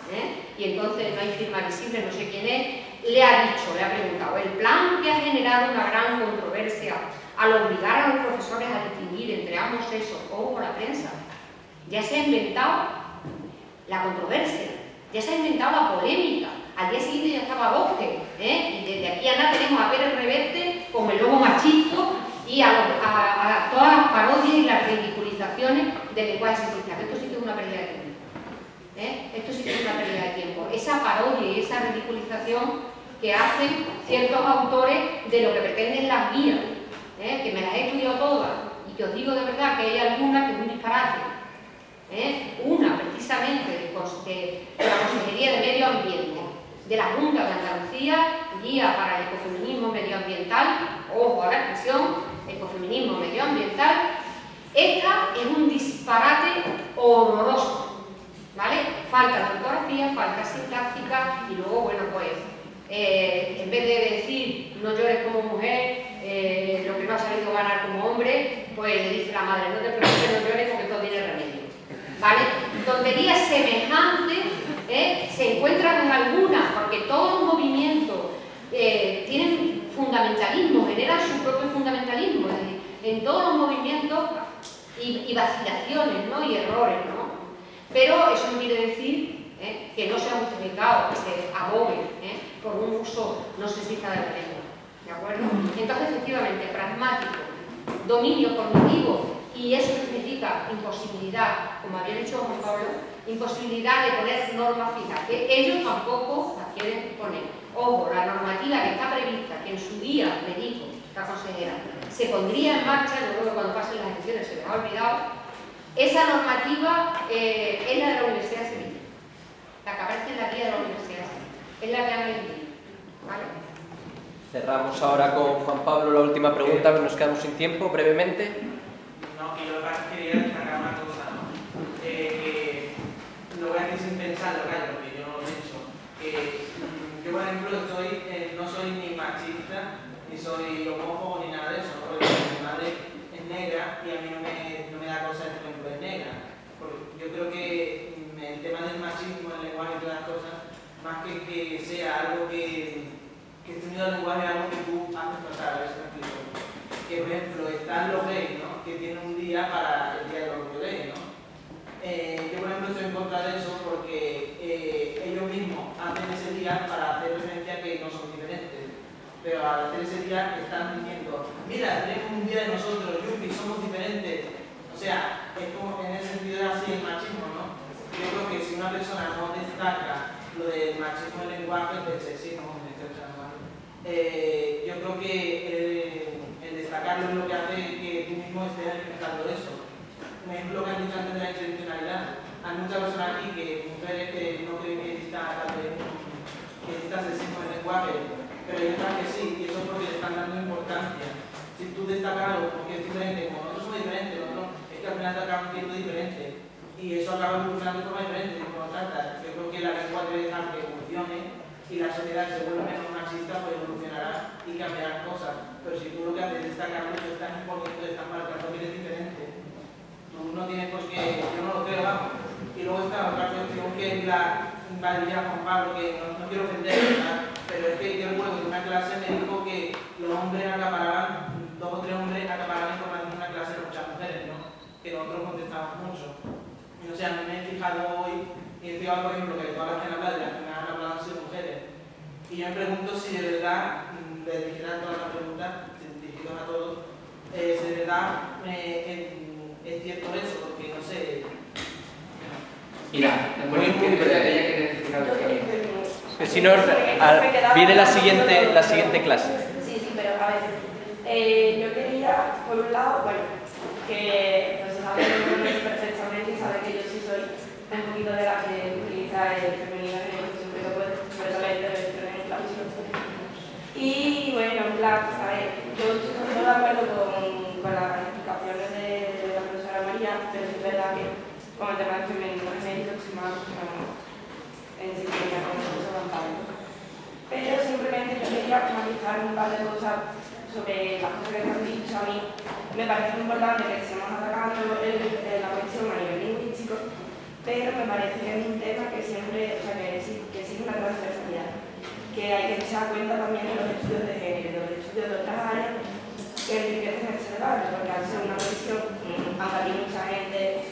y entonces no hay firma visible, no sé quién es, le ha dicho, le ha preguntado: el plan que ha generado una gran controversia al obligar a los profesores a distinguir entre ambos sexos, o la prensa, ya se ha inventado la controversia, ya se ha inventado la polémica. Al día siguiente ya estaba Bosque, y desde aquí a nada tenemos a Pérez Reverte con el lobo machismo y a todas las parodias y las ridiculizaciones del lenguaje sexista. Esto sí que es una pérdida de tiempo. Esto sí que es una pérdida de tiempo. Esa parodia y esa ridiculización que hacen ciertos autores de lo que pretenden las guías, que me las he estudiado todas y que os digo de verdad que hay algunas que es un disparate. Una precisamente de la Consejería de Medio Ambiente, de la Junta de Andalucía, guía para el ecofeminismo medioambiental, ojo a la expresión, ecofeminismo medioambiental. Esta es un disparate horroroso, ¿vale? Falta de ortografía, falta sintáctica y luego, bueno, pues, en vez de decir no llores como mujer, lo que no ha sabido ganar como hombre, pues le dice la madre, no te preocupes, no llores porque todo tiene remedio, ¿vale? Tonterías semejantes se encuentran en algunas, porque todos los movimientos tienen fundamentalismo, generan su propio fundamentalismo, es decir, en todos los movimientos y vacilaciones, ¿no? Y errores, ¿no? Pero eso no quiere decir que no sea justificado, que se abogue por un uso no sexista de la lengua, ¿de acuerdo? Entonces, efectivamente, pragmático, dominio cognitivo, y eso significa imposibilidad, como había dicho Juan Pablo, imposibilidad de poner normas fijas, que ellos tampoco las quieren poner. Ojo, la normativa que está prevista, que en su día me dijo la consejera, se pondría en marcha, yo creo que cuando pasen las elecciones se les ha olvidado, esa normativa es la de la Universidad Civil, la que aparece en la guía de la Universidad Civil, es la que han elegido, ¿vale? Cerramos ahora con Juan Pablo la última pregunta, nos quedamos sin tiempo, brevemente. No, que yo quería destacar una cosa, ¿no? Que lo voy a decir sin pensarlo, claro, porque yo no lo pienso. Yo, por ejemplo, no soy ni machista, ni soy homófobo, ni nada de eso, ¿no? Porque mi madre es negra y a mí no me da cosa, por ejemplo, es negra. Porque yo creo que el tema del machismo, el lenguaje y todas las cosas, más que sea algo que esté unido al lenguaje, es algo que tú haces pasar, a ver si me explico. Que, por ejemplo, están los gays, ¿no? Que tienen un día para el día de los gays, ¿no? Yo, por ejemplo, estoy en contra de eso porque ellos mismos hacen ese día para hacer referencia a que no son diferentes. Pero al hacer ese día están diciendo, mira, tenemos un día de nosotros, yupi, somos diferentes. O sea, es como en ese sentido es así el machismo, ¿no? Yo creo que si una persona no destaca lo del machismo del lenguaje, del sexismo, yo creo que el destacarlo es lo que hace que tú mismo estés alimentando eso. Por ejemplo, lo que han dicho antes de la intencionalidad. Hay muchas personas aquí, mujeres que no creen que exista sexismo en el lenguaje, pero hay otras que sí, y eso es porque le están dando importancia. Si tú destacas algo porque es diferente, como nosotros somos diferentes, nosotros es que al final te acabamos viendo diferente, y eso acaba evolucionando de forma diferente. Por lo tanto, yo creo que la lengua debe dejar que evolucione y la sociedad se vuelve menos machista, pues evolucionará y cambiarán cosas. Pero si tú lo que haces es destacarlo, tú estás imponiendo, estás marcando que eres diferente. Tú no tienes por qué, yo no lo creo, vamos. Y luego está otra cuestión que es la invadiría Juan Pablo, que no quiero ofender, ¿verdad? Pero es que yo recuerdo que en una clase me dijo que los hombres acaparaban, 2 o 3 hombres acaparaban información en una clase de muchas mujeres, ¿no? Que nosotros contestábamos mucho. Y no sé, a mí me he fijado hoy, y he fijado, por ejemplo, que todas las que han hablado, de las que me han hablado han sido mujeres. Y yo me pregunto si de verdad, le dirigirán todas las preguntas, dirigidas a todos, si de verdad es cierto eso, porque no sé. Mira, muy importante, ella quiere decir algo. Si no, viene la siguiente clase. Sí, pero a ver, yo quería, por un lado, bueno, que pues sabe que me conoce perfectamente y sabe que yo sí soy un poquito de la que utiliza el femenino siempre que puede, completamente el clavísimo. Y bueno, en plan, a ver, yo estoy de acuerdo con las explicaciones de la profesora María, pero es verdad que con el tema del feminismo genérico estoy más en sintonía con el profesor Juan Pablo. Pero simplemente yo quería analizar un par de cosas sobre las cosas que han dicho. A mí me parece muy importante que estemos atacando la cuestión a nivel lingüístico, pero me parece que es un tema que siempre, o sea, que exige una transversalidad, que hay que echar cuenta también de los estudios de género, de los estudios de otras áreas, que enriquecen ese debate, porque al ser una cuestión, aunque a mí mucha gente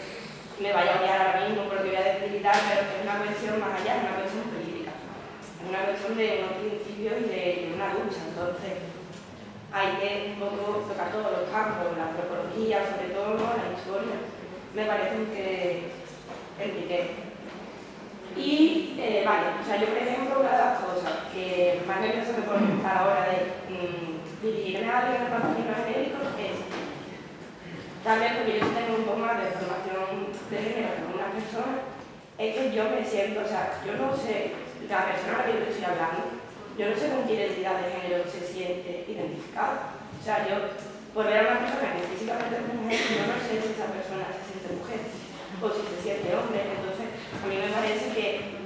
me vaya a odiar ahora mismo por lo que voy a decir y tal, pero es una cuestión más allá, es una cuestión política, es una cuestión de unos principios y de una lucha. Entonces hay que un poco tocar todos los campos, la antropología, sobre todo, ¿no?, la historia, me parece que enriquece. Y vale, o sea, yo por ejemplo, una de las cosas que más nerviosa me pone a la hora de dirigirme a alguien en el patrocinio genérico es, también porque yo tengo un poco más de formación de género con una persona, es que yo me siento, o sea, yo no sé, la persona a la que yo estoy hablando, yo no sé con qué identidad de género se siente identificada. O sea, yo, por ver a una persona que físicamente es mujer, yo no sé si esa persona se siente mujer o si se siente hombre. Entonces, a mí me parece que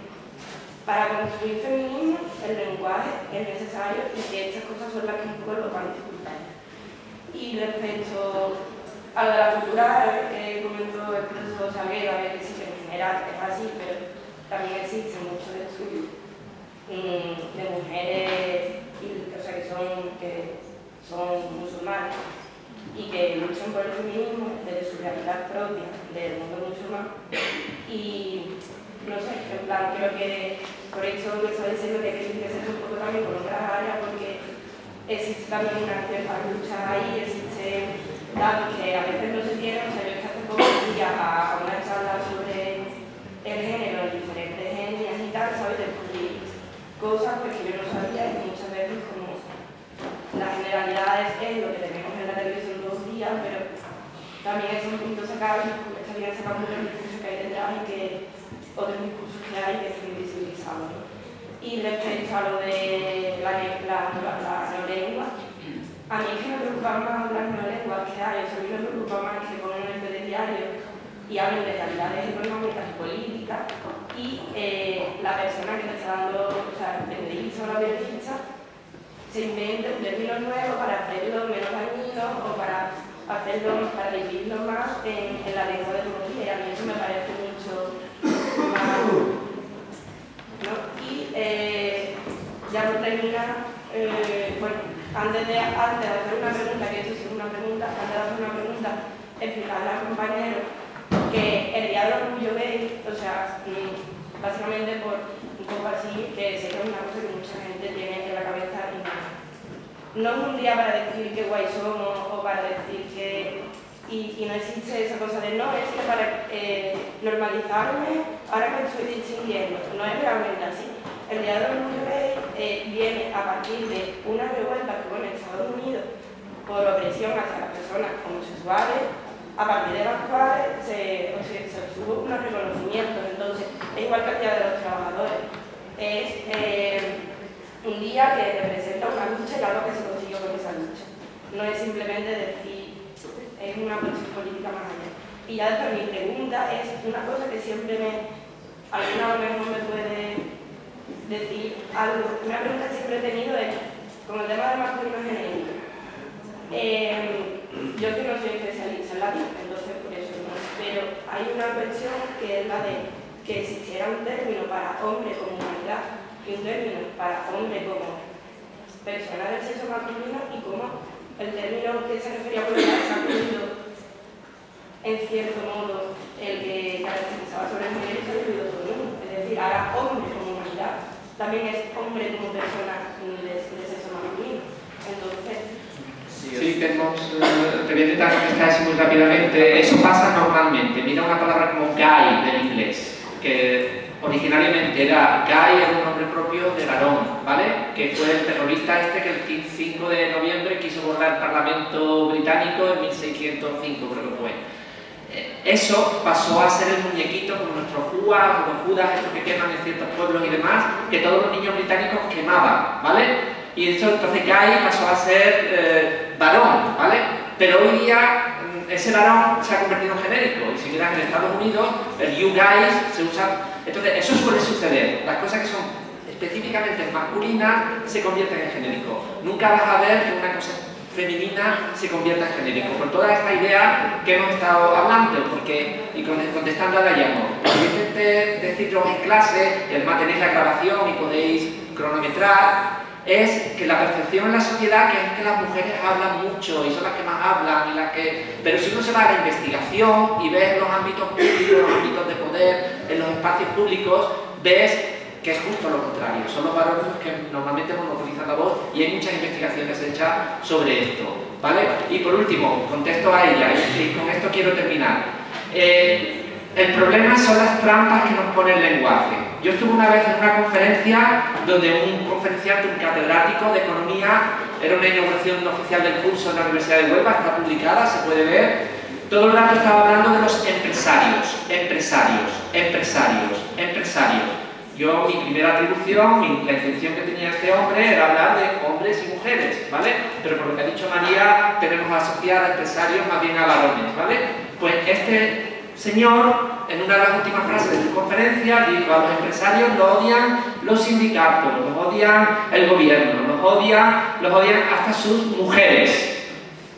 para construir feminismo, el lenguaje es necesario y que estas cosas son las que un poco lo van a dificultar. Y respecto a lo de la cultura que comentó el profesor Salguero, a ver que sí que en general es así, pero también existe mucho estudio de mujeres o sea, que son musulmanas y que luchan por el feminismo desde su realidad propia del mundo musulmán. Y no sé, en plan, creo que por eso me está diciendo que hay que interesarse un poco también por otras áreas, porque existe también una cierta lucha ahí, existe datos que a veces no se tienen. O sea, yo es que hace poco fui a una charla sobre el género en diferentes etnias y tal, ¿sabes? Descubrí cosas pues, que yo no sabía, y muchas veces como las generalidades es lo que tenemos en la televisión todos los días, pero también es un punto sacable, estarían sacando los discursos que hay detrás y que otros discursos que hay que están invisibilizados, ¿no? Y respecto a lo de la neolengua, a mí es que me preocupan más las neolenguas que hay. O sea, a mí me preocupa más que pongan el telediario y hablen de realidades económicas y políticas y la persona que te está dando, o sea, el periodista o la periodista, se invente un término nuevo para hacerlo menos dañino o para dividirlo más en la lengua de todos los días. A mí eso me parece mucho más, ¿no? Y ya no termina, bueno, antes de hacer una pregunta, que eso sí es una pregunta, antes de hacer una pregunta, explicarle al compañero que el día del orgullo gay, o sea, básicamente por un poco así, que sé que es una cosa que mucha gente tiene en la cabeza y no es un día para decir que guay somos o para decir que... Y no existe esa cosa de no, es que para normalizarme, ahora me estoy distinguiendo, no es realmente así. El Día del Orgullo Gay viene a partir de una revuelta que hubo en Estados Unidos por opresión hacia las personas homosexuales, a partir de las cuales se obtuvo unos reconocimientos. Entonces, es igual que el Día de los Trabajadores. Es un día que representa una lucha y algo que se consiguió con esa lucha. No es simplemente decir, es una cuestión política más allá. Y ya después mi pregunta es una cosa que siempre alguna vez me puede decir algo. Una pregunta que siempre he tenido es, con el tema del masculino genérico. Yo que no soy especialista en latín, entonces por eso no. Pero hay una cuestión que es la de que existiera un término para hombre como humanidad y un término para hombre como persona del sexo masculino, y como el término que se refería a humanidad se ha incluido en cierto modo el que caracterizaba sobre el género y se ha incluido todo el mundo. Es decir, ahora hombre como humanidad también es hombre como persona de sexo masculino. Entonces, sí, te voy a intentar contestar eso muy rápidamente. Eso pasa normalmente. Mira una palabra como guy del inglés, que originariamente era guy, era un nombre propio de varón, ¿vale? Que fue el terrorista este que el 5 de noviembre quiso borrar el Parlamento británico en 1605, creo que fue. Eso pasó a ser el muñequito como nuestros Judas o los Judas, estos que queman en ciertos pueblos y demás, que todos los niños británicos quemaban, ¿vale? Y eso entonces gay pasó a ser varón, ¿vale? Pero hoy día ese varón se ha convertido en genérico, y si miras en Estados Unidos, el you guys se usa. Entonces eso suele suceder, las cosas que son específicamente masculinas se convierten en genérico. Nunca vas a ver que una cosa femenina se convierta en genérico, por toda esta idea que hemos estado hablando, porque, y contestando a Dayamo, yo intenté decirlo en clase, y además tenéis la grabación y podéis cronometrar, es que la percepción en la sociedad que es que las mujeres hablan mucho y son las que más hablan, pero si uno se va a la investigación y ves los ámbitos públicos, los ámbitos de poder, en los espacios públicos, ves que es justo lo contrario, son los varones los que normalmente monopolizan la voz y hay muchas investigaciones hechas sobre esto, ¿vale? Y por último, contesto a ella y con esto quiero terminar. El problema son las trampas que nos pone el lenguaje. Yo estuve una vez en una conferencia donde un conferenciante, un catedrático de economía, era una inauguración oficial del curso en la Universidad de Huelva, está publicada, se puede ver. Todo el rato estaba hablando de los empresarios. Yo, mi primera atribución, la intención que tenía este hombre era hablar de hombres y mujeres, ¿vale? Pero por lo que ha dicho María, tenemos asociar a empresarios más bien a varones, ¿vale? Pues este señor, en una de las últimas frases de su conferencia, dijo: a los empresarios los odian los sindicatos, los odian el gobierno, los odian hasta sus mujeres.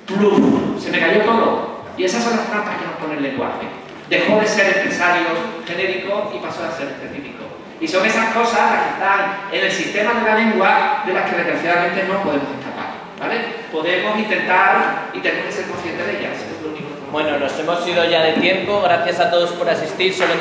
¡Pluf! Se me cayó todo. Y esas son las trampas que nos pone el lenguaje. Dejó de ser empresario genérico y pasó a ser específico. Y son esas cosas las que están en el sistema de la lengua de las que desgraciadamente no podemos escapar, ¿vale? Podemos intentar y tenemos que ser conscientes de ellas. Es lo único. Bueno, nos hemos ido ya de tiempo. Gracias a todos por asistir. Solo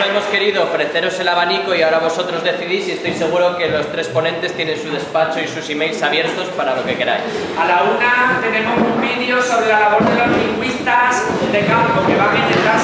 hemos querido ofreceros el abanico y ahora vosotros decidís, y estoy seguro que los tres ponentes tienen su despacho y sus emails abiertos para lo que queráis. A la 1 tenemos un vídeo sobre la labor de los lingüistas de campo que van a intentar